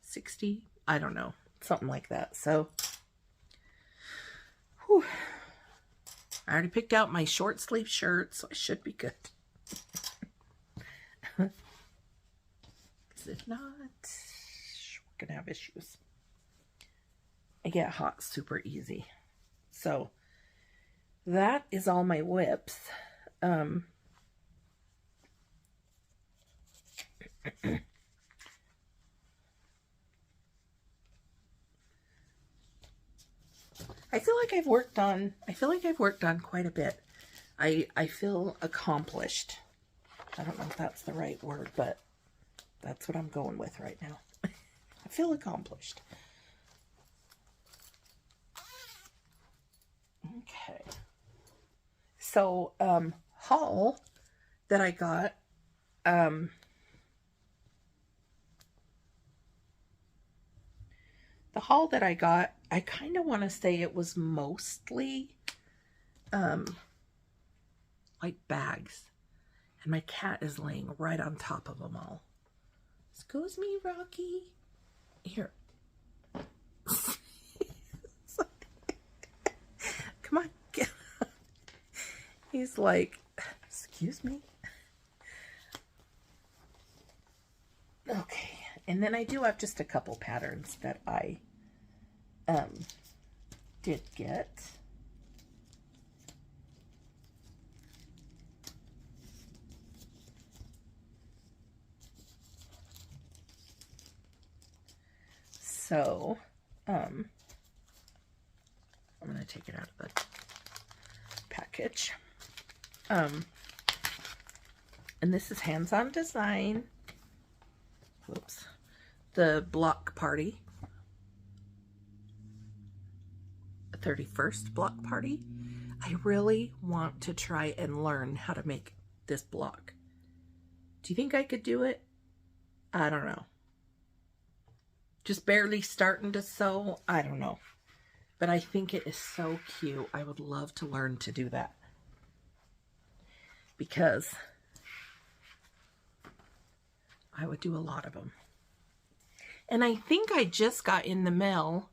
Speaker 1: 60, I don't know, something like that. So, whew. I already picked out my short sleeve shirt, so I should be good. Because if not, we're going to have issues. I get hot super easy. So, that is all my whips. I feel like I've worked on quite a bit. I feel accomplished. I don't know if that's the right word, but that's what I'm going with right now. I feel accomplished. Okay. So, haul that I got, the haul that I got, I kind of want to say it was mostly, like bags. And my cat is laying right on top of them all. Excuse me, Rocky. Here. Come on, get up. He's like, excuse me. Okay, and then I do have just a couple patterns that I did get. So, I'm going to take it out of the package. And this is Hands-On Design. Whoops. The block party. 31st block party. I really want to try and learn how to make this block. Do you think I could do it? I don't know. Just barely starting to sew. I don't know. But I think it is so cute. I would love to learn to do that. Because I would do a lot of them. And I think I just got in the mail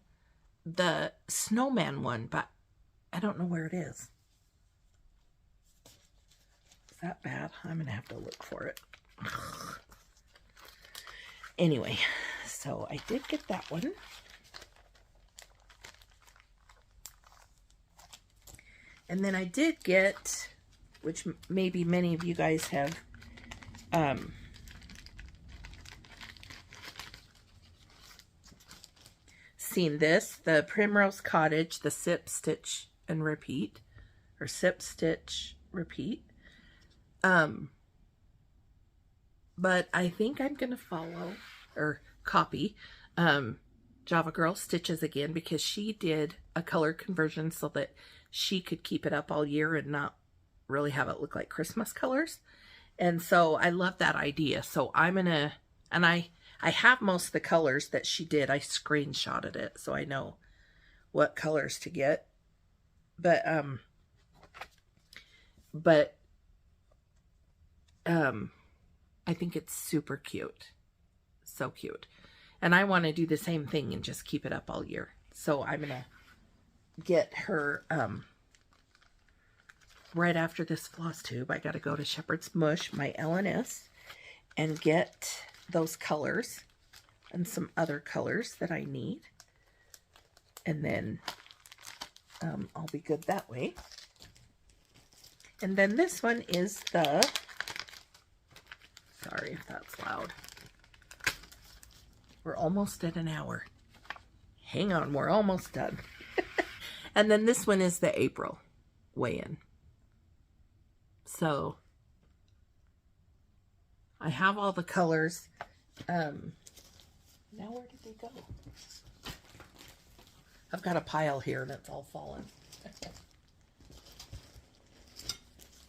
Speaker 1: the snowman one, but I don't know where it is. Is that bad? I'm going to have to look for it. Anyway, so I did get that one. And then I did get, which maybe many of you guys have seen this, the Primrose Cottage, the Sip, Stitch, and Repeat, or Sip, Stitch, Repeat. But I think I'm going to follow, or copy, Java Girl Stitches again, because she did a color conversion so that she could keep it up all year and not really have it look like Christmas colors. And so I love that idea. So I'm going to, and I have most of the colors that she did. I screenshotted it so I know what colors to get. But I think it's super cute. So cute. And I want to do the same thing and just keep it up all year. So I'm going to get her, right after this floss tube, I got to go to Shepherd's Mush, my LNS, and get those colors and some other colors that I need. And then I'll be good that way. And then this one is the, sorry if that's loud. We're almost at an hour. Hang on, we're almost done. And then this one is the April weigh-in. So I have all the colors. Now where did they go? I've got a pile here and it's all fallen.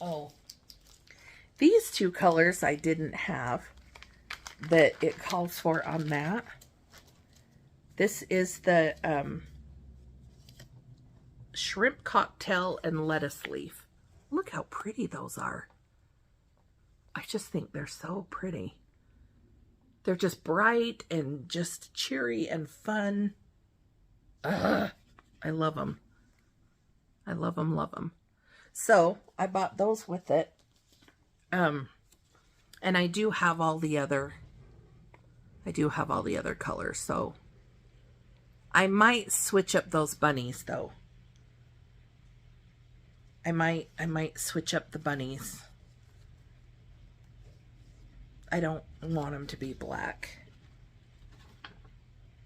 Speaker 1: Oh, these two colors I didn't have that it calls for on that. This is the shrimp cocktail and lettuce leaf. Look how pretty those are. I just think they're so pretty. They're just bright and just cheery and fun. Ugh, I love them. I love them, love them. So I bought those with it. And I do have all the other colors, so I might switch up those bunnies though. I might switch up the bunnies. I don't want them to be black.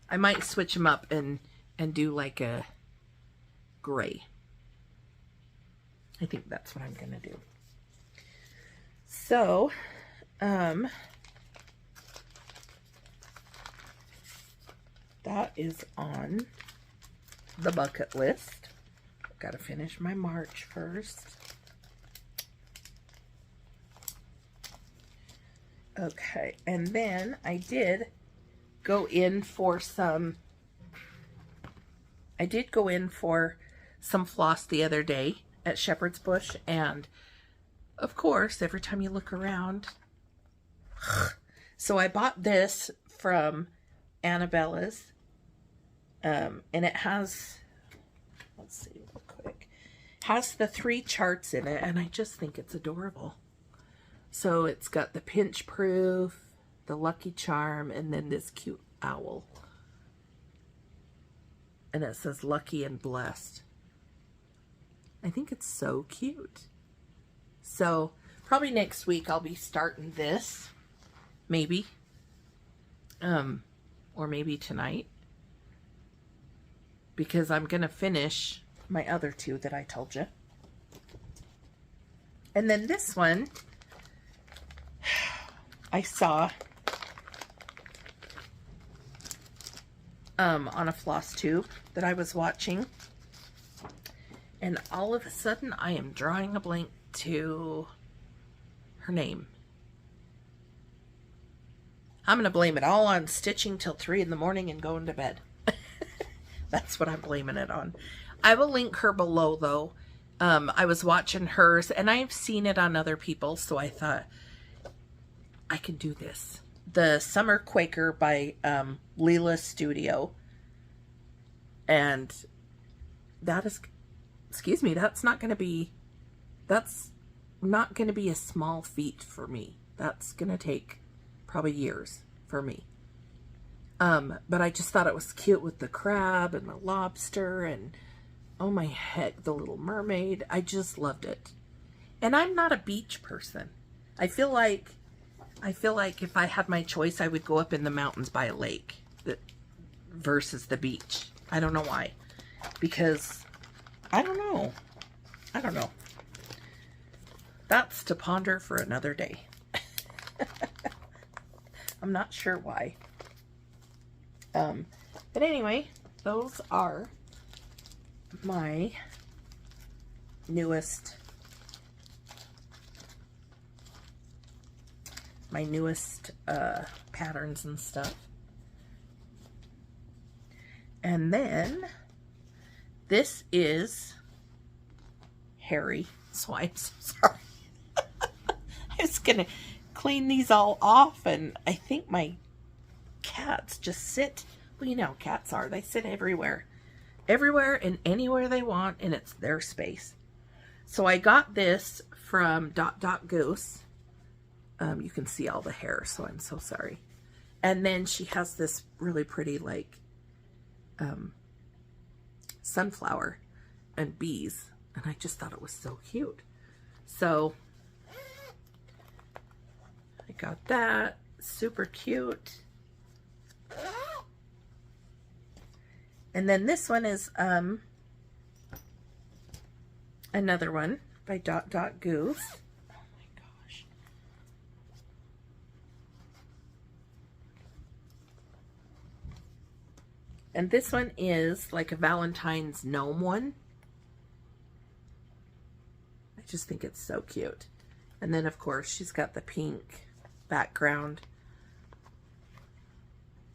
Speaker 1: I might switch them up and do like a gray. I think that's what I'm gonna do. So, that is on the bucket list. Got to finish my March first. Okay, and then I did go in for some floss the other day at Shepherd's Bush, and of course, every time you look around. So I bought this from Annabella's, and it has, let's see real quick, has the 3 charts in it, and I just think it's adorable. So it's got the pinch proof, the lucky charm, and then this cute owl. And it says lucky and blessed. I think it's so cute. So probably next week I'll be starting this, maybe, or maybe tonight, because I'm gonna finish my other 2 that I told you. And then this one I saw on a floss tube that I was watching, and all of a sudden I am drawing a blank to her name. I'm going to blame it all on stitching till 3 in the morning and going to bed. That's what I'm blaming it on. I will link her below though. I was watching hers and I've seen it on other people, so I thought I can do this. The Summer Quaker by Leela Studio. And that is, excuse me, that's not going to be a small feat for me. That's going to take probably years for me. But I just thought it was cute with the crab and the lobster and, oh my heck, the Little Mermaid. I just loved it. And I'm not a beach person. I feel like if I had my choice, I would go up in the mountains by a lake versus the beach. I don't know why. Because, I don't know. That's to ponder for another day. I'm not sure why. But anyway, those are my newest patterns and stuff. And then this is Harry, so I'm so sorry. I was gonna clean these all off, and I think my cats just sit, well, you know how cats are, they sit everywhere and anywhere they want, and it's their space. So I got this from Goose. You can see all the hair, so I'm so sorry. And then she has this really pretty, like, sunflower and bees, and I just thought it was so cute. So I got that, super cute. And then this one is another one by Goose. Oh my gosh. And this one is like a Valentine's gnome one. I just think it's so cute. And then, of course, she's got the pink background.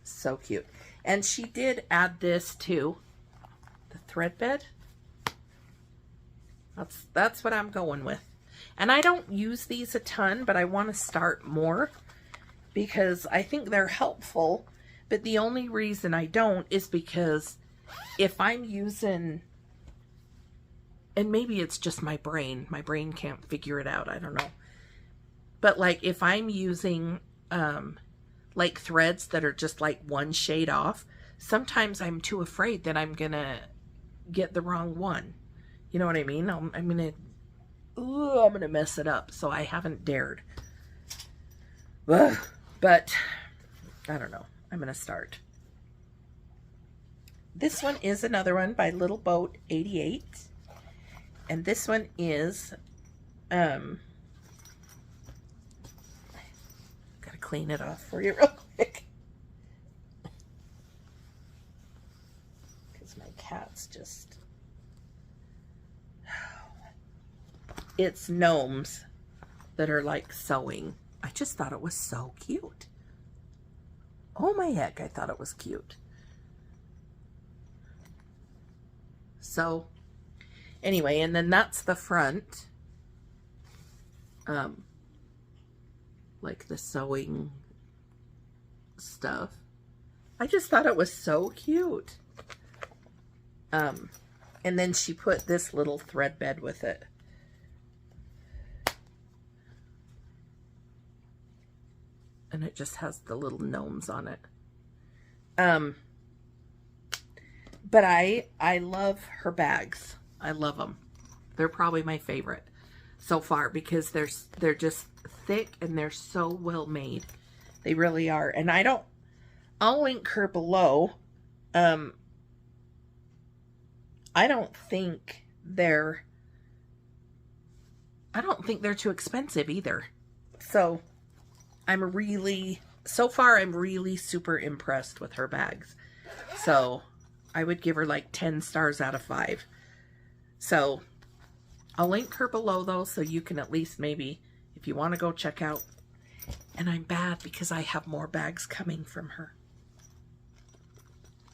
Speaker 1: So cute. And she did add this too, the thread bed. That's what I'm going with. And I don't use these a ton, but I want to start more because I think they're helpful. But the only reason I don't is because if I'm using, and maybe it's just my brain can't figure it out, I don't know. But like if I'm using like threads that are just like one shade off, sometimes I'm too afraid that I'm gonna get the wrong one. You know what I mean? I'm gonna mess it up, so I haven't dared. Ugh. But I don't know. I'm gonna start. This one is another one by Little Boat 88, and this one is gotta clean it off for you real quick because my cat's just. It's gnomes that are like sewing. I just thought it was so cute. Oh my heck, I thought it was cute. So anyway, and then that's the front. Like the sewing stuff. I just thought it was so cute. And then she put this little thread bed with it. And it just has the little gnomes on it. But I love her bags. I love them. They're probably my favorite so far because they're just thick and they're so well made. They really are. And I'll link her below. I don't think they're too expensive either. So so far I'm really super impressed with her bags. So I would give her like 10 stars out of 5. So I'll link her below though, so you can at least maybe, if you want to go check out. And I'm bad because I have more bags coming from her.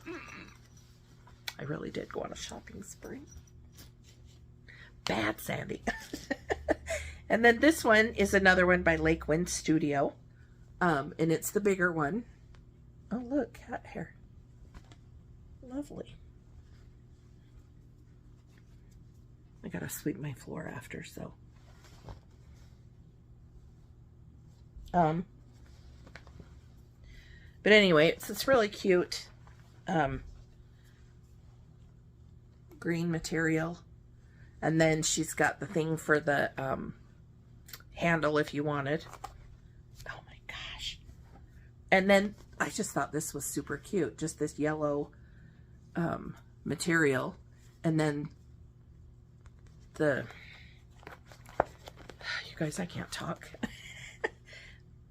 Speaker 1: I really did go on a shopping spree. Bad, Sandy. And then this one is another one by Lake Wind Studio. And it's the bigger one. Oh, look, cat hair. Lovely. I gotta sweep my floor after, so. But anyway, it's really cute. Green material. And then she's got the thing for the handle if you wanted. Oh my gosh. And then I just thought this was super cute. Just this yellow material. And then you guys, I can't talk.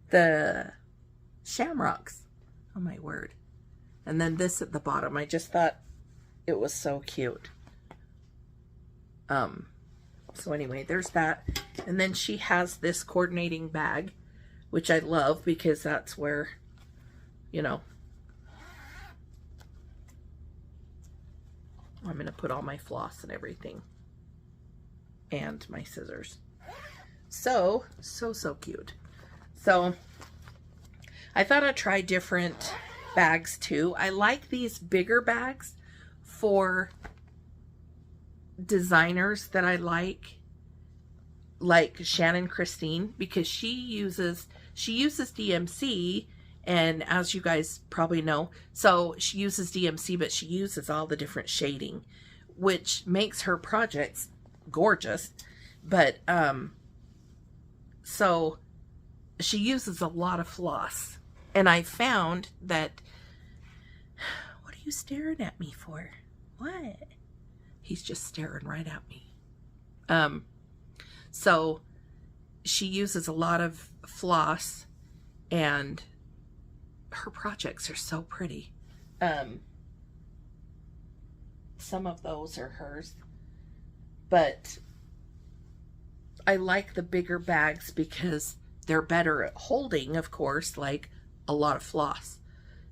Speaker 1: The shamrocks. Oh my word. And then this at the bottom. I just thought it was so cute. So anyway, there's that. And then she has this coordinating bag, which I love because that's where, you know, I'm going to put all my floss and everything. And my scissors. So cute. So I thought I'd try different bags too. I like these bigger bags for designers that I like Shannon Christine, because she uses DMC, and as you guys probably know, so she uses DMC, but she uses all the different shading, which makes her projects gorgeous. But so she uses a lot of floss, and I found that, what are you staring at me for? What? He's just staring right at me. So she uses a lot of floss, and her projects are so pretty. Some of those are hers, but I like the bigger bags because they're better at holding, of course, like a lot of floss.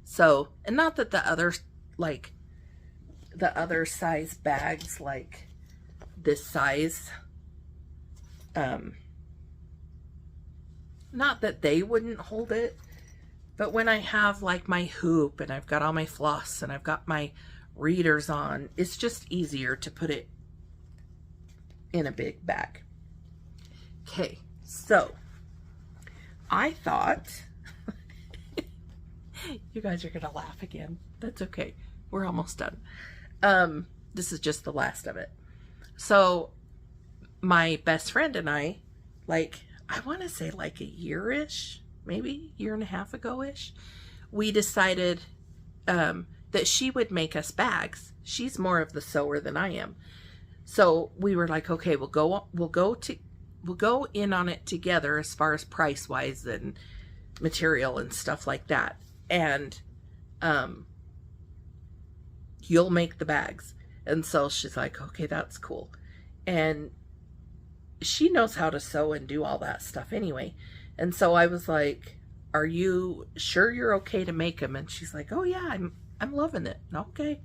Speaker 1: So, and not that the other, like the other size bags, like this size, not that they wouldn't hold it, but when I have like my hoop and I've got all my floss and I've got my readers on, it's just easier to put it in a big bag. Okay, so I thought, you guys are gonna laugh again. That's okay. We're almost done. This is just the last of it. So my best friend and I, like, I want to say like a year-ish, maybe year and a half ago-ish, we decided that she would make us bags. She's more of the sewer than I am. So we were like, okay, we'll go in on it together as far as price-wise and material and stuff like that. And you'll make the bags. And so she's like, okay, that's cool. And she knows how to sew and do all that stuff anyway. And so I was like, are you sure you're okay to make them? And she's like, oh yeah, I'm loving it. Okay.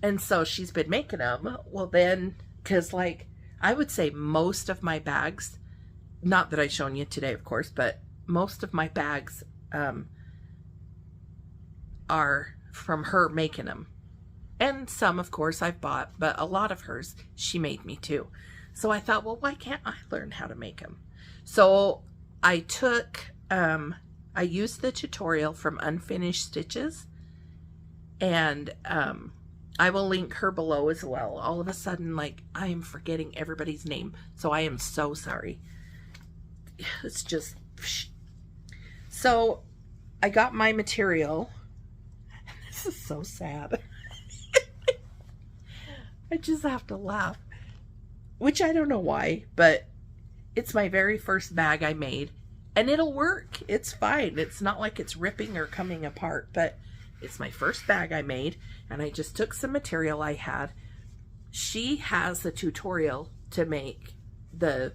Speaker 1: And so she's been making them. Well then, because like, I would say most of my bags, not that I've shown you today, of course, but most of my bags are from her making them. And some, of course, I've bought, but a lot of hers, she made me too. So I thought, well, why can't I learn how to make them? So I took, I used the tutorial from Unfinished Stitches, and I will link her below as well. All of a sudden, like, I am forgetting everybody's name, so I am so sorry. It's just, so I got my material. This is so sad. I just have to laugh, which I don't know why, but it's my very first bag I made, and it'll work. It's fine. It's not like it's ripping or coming apart, but it's my first bag I made, and I just took some material I had. She has the tutorial to make the,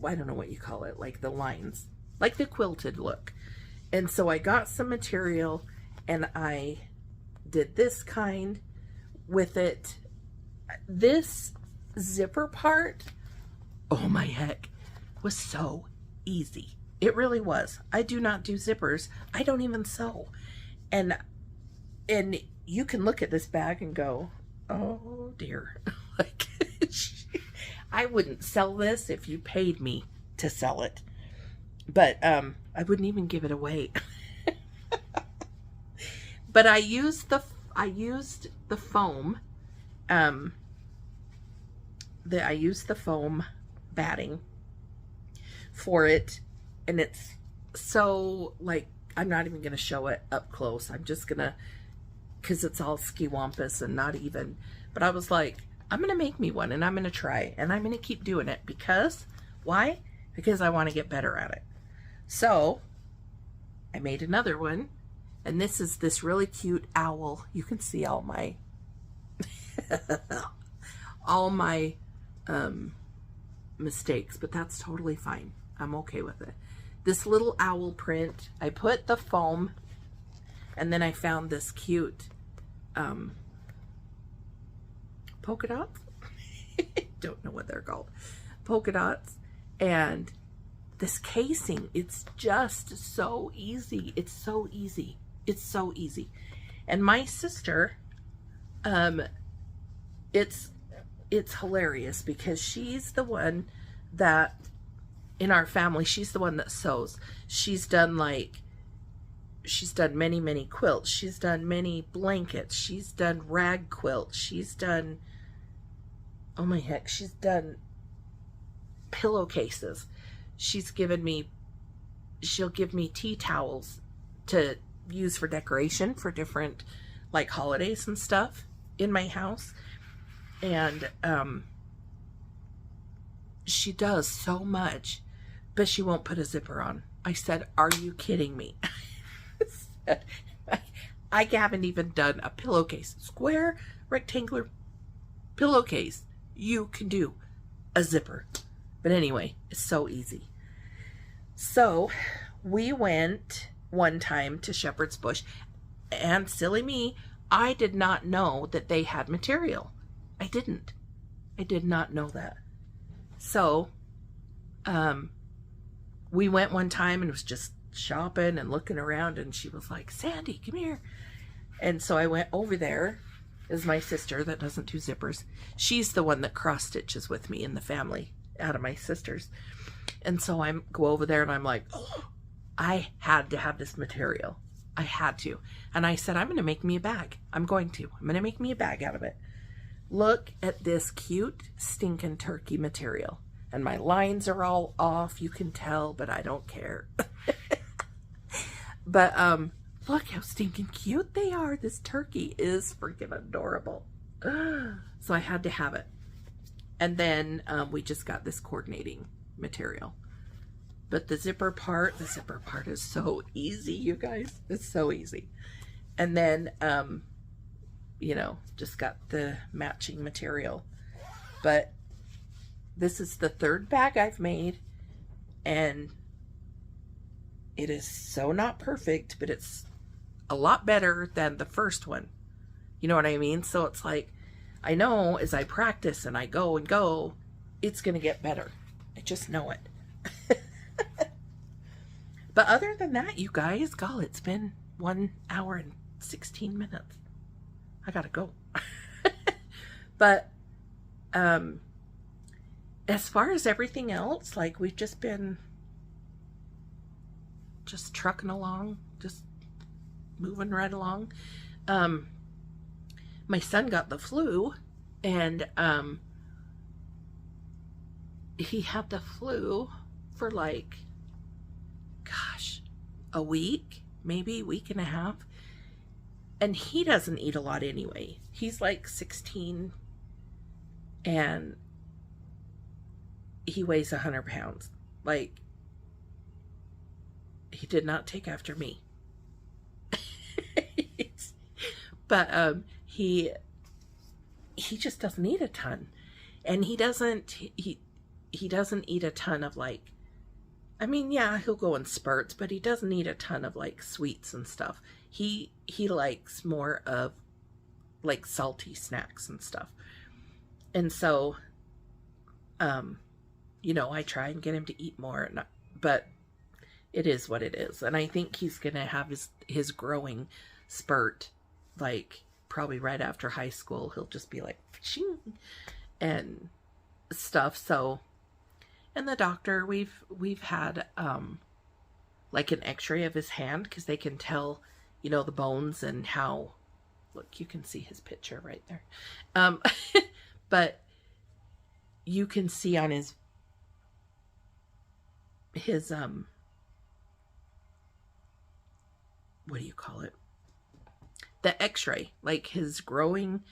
Speaker 1: I don't know what you call it, like the lines, like the quilted look. And so I got some material, and I did this kind with it. This zipper part, oh my heck, was so easy. It really was. I do not do zippers. I don't even sew. And you can look at this bag and go, oh dear. Like, I wouldn't sell this if you paid me to sell it. But I wouldn't even give it away. But I used the foam. I used the foam batting for it, and it's so, like, I'm not even going to show it up close. I'm just going to, because it's all ski-wampus and not even, but I was like, I'm going to make me one, and I'm going to try, and I'm going to keep doing it, because, why? Because I want to get better at it. So, I made another one, and this is this really cute owl. You can see all my, all my mistakes, but that's totally fine. I'm okay with it. This little owl print, I put the foam, and then I found this cute polka dots. Don't know what they're called. Polka dots. And this casing, it's just so easy. It's so easy. It's so easy. And my sister, it's hilarious because she's the one that, in our family, she's the one that sews. She's done many quilts. She's done many blankets. She's done rag quilts. She's done, oh my heck, she's done pillowcases. She'll give me tea towels to use for decoration for different, like, holidays and stuff in my house. And she does so much, but she won't put a zipper on. I said, are you kidding me? I haven't even done a pillowcase, square rectangular pillowcase. You can do a zipper. But anyway, it's so easy. So we went one time to Shepherd's Bush, and silly me, I did not know that they had material. I didn't. I did not know that. So, we went one time and was just shopping and looking around, and she was like, Sandy, come here. And so I went over there. Is my sister that doesn't do zippers. She's the one that cross stitches with me in the family out of my sisters. And so I go over there and I'm like, oh, I had to have this material. I had to. And I said, I'm going to make me a bag. I'm going to make me a bag out of it. Look at this cute stinking turkey material. And my lines are all off. You can tell, but I don't care. But, look how stinking cute they are. This turkey is freaking adorable. So I had to have it. And then we just got this coordinating material. But the zipper part is so easy, you guys. It's so easy. And then, you know, just got the matching material. But this is the third bag I've made. And it is so not perfect, but it's a lot better than the first one. You know what I mean? So it's like, I know as I practice and I go and go, it's going to get better. I just know it. But other than that, you guys, golly, it's been 1 hour and 16 minutes. I gotta go. But as far as everything else, like, we've just been just trucking along, just moving right along. My son got the flu, and he had the flu for like, gosh, a week, maybe a week and a half. And he doesn't eat a lot anyway. He's like 16 and he weighs 100 pounds. Like, he did not take after me. But he just doesn't eat a ton. And he doesn't eat a ton of, like, I mean, yeah, he'll go in spurts, but he doesn't eat a ton of, like, sweets and stuff. He likes more of, like, salty snacks and stuff. And so, you know, I try and get him to eat more, but it is what it is. And I think he's going to have his growing spurt, like, probably right after high school. He'll just be like, shing, and stuff. So, and the doctor, we've had, like, an x-ray of his hand, because they can tell, you know, the bones and how, look, you can see his picture right there. But you can see on his what do you call it? The x-ray, like, his growth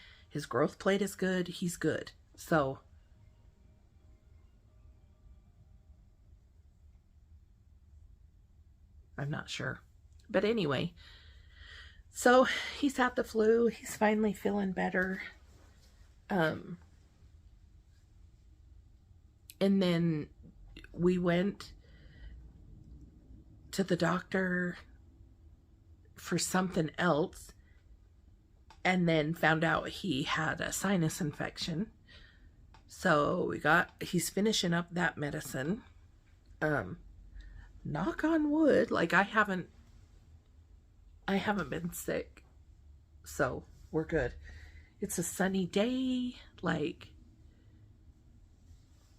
Speaker 1: plate is good. He's good. So, I'm not sure. But anyway, so he's had the flu. He's finally feeling better. And then we went to the doctor for something else, and then found out he had a sinus infection. So he's finishing up that medicine. Knock on wood, like, I haven't been sick, so we're good. It's a sunny day. Like,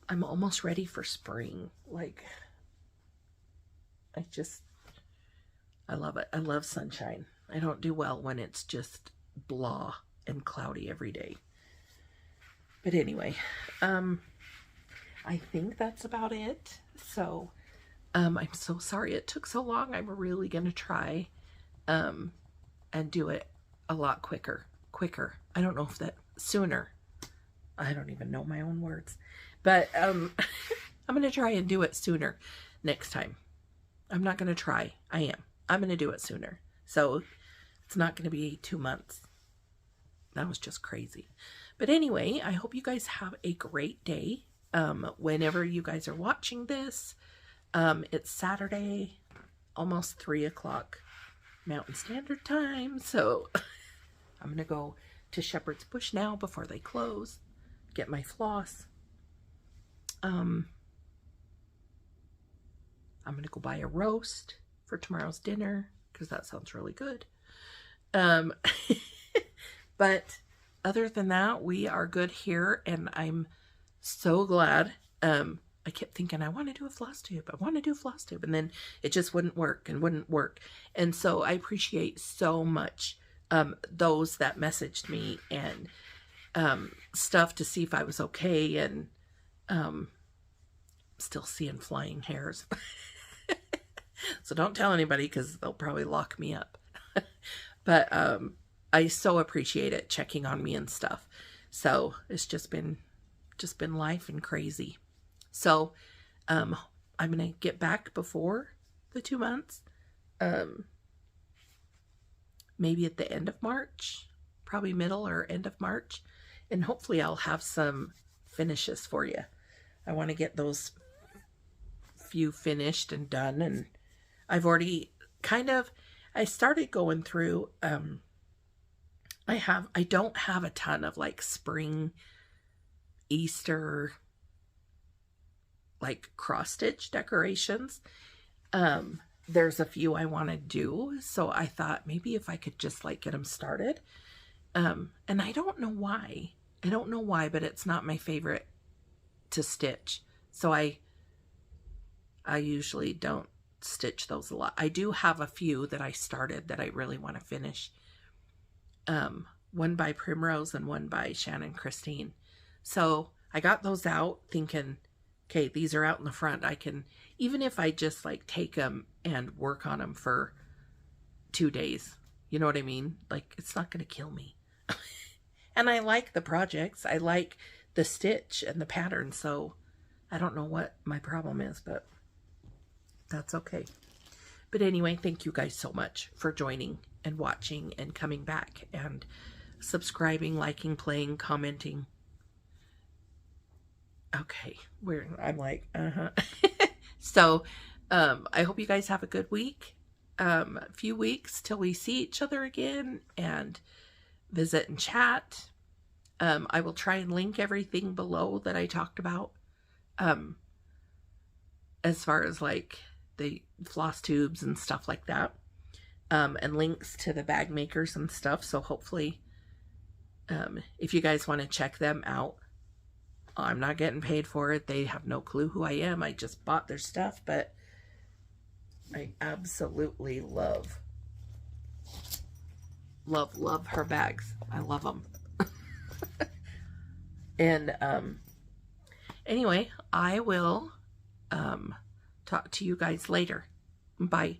Speaker 1: I'm almost ready for spring. Like, I love it. I love sunshine. I don't do well when it's just blah and cloudy every day. But anyway, I think that's about it. So, I'm so sorry it took so long. I'm really going to try, and do it a lot quicker. I don't know if that sooner. I don't even know my own words, but, I'm going to try and do it sooner next time. I'm not going to try. I'm going to do it sooner. So it's not going to be 2 months. That was just crazy. But anyway, I hope you guys have a great day. whenever you guys are watching this. It's Saturday, almost 3 o'clock Mountain Standard Time. So I'm going to go to Shepherd's Bush now before they close. Get my floss. I'm going to go buy a roast for tomorrow's dinner because that sounds really good. But other than that, we are good here, and I'm so glad. I kept thinking, I want to do a floss tube. I want to do a floss tube. And then it just wouldn't work and wouldn't work. And so I appreciate so much those that messaged me and stuff to see if I was okay. And still seeing flying hairs. So don't tell anybody because they'll probably lock me up. But I so appreciate it checking on me and stuff. So it's just been life and crazy. So, I'm going to get back before the 2 months, maybe at the end of March, probably middle or end of March, and hopefully I'll have some finishes for you. I want to get those few finished and done, and I've already I started going through, I don't have a ton of like spring, Easter, like cross stitch decorations. There's a few I want to do, so I thought maybe if I could just like get them started. And I don't know why, but it's not my favorite to stitch. So I usually don't stitch those a lot. I do have a few that I started that I really want to finish. One by Primrose and one by Shannon Christine. So I got those out thinking, okay, these are out in the front. I can, even if I just like take them and work on them for 2 days, you know what I mean? Like, it's not going to kill me. And I like the projects. I like the stitch and the pattern. So I don't know what my problem is, but that's okay. But anyway, thank you guys so much for joining and watching and coming back and subscribing, liking, playing, commenting. Okay, I'm like, So, I hope you guys have a good week. A few weeks till we see each other again and visit and chat. I will try and link everything below that I talked about. As far as like the floss tubes and stuff like that. And links to the bag makers and stuff. So hopefully, if you guys want to check them out, I'm not getting paid for it. They have no clue who I am. I just bought their stuff, but I absolutely love her bags. I love them. And anyway, I will talk to you guys later. Bye.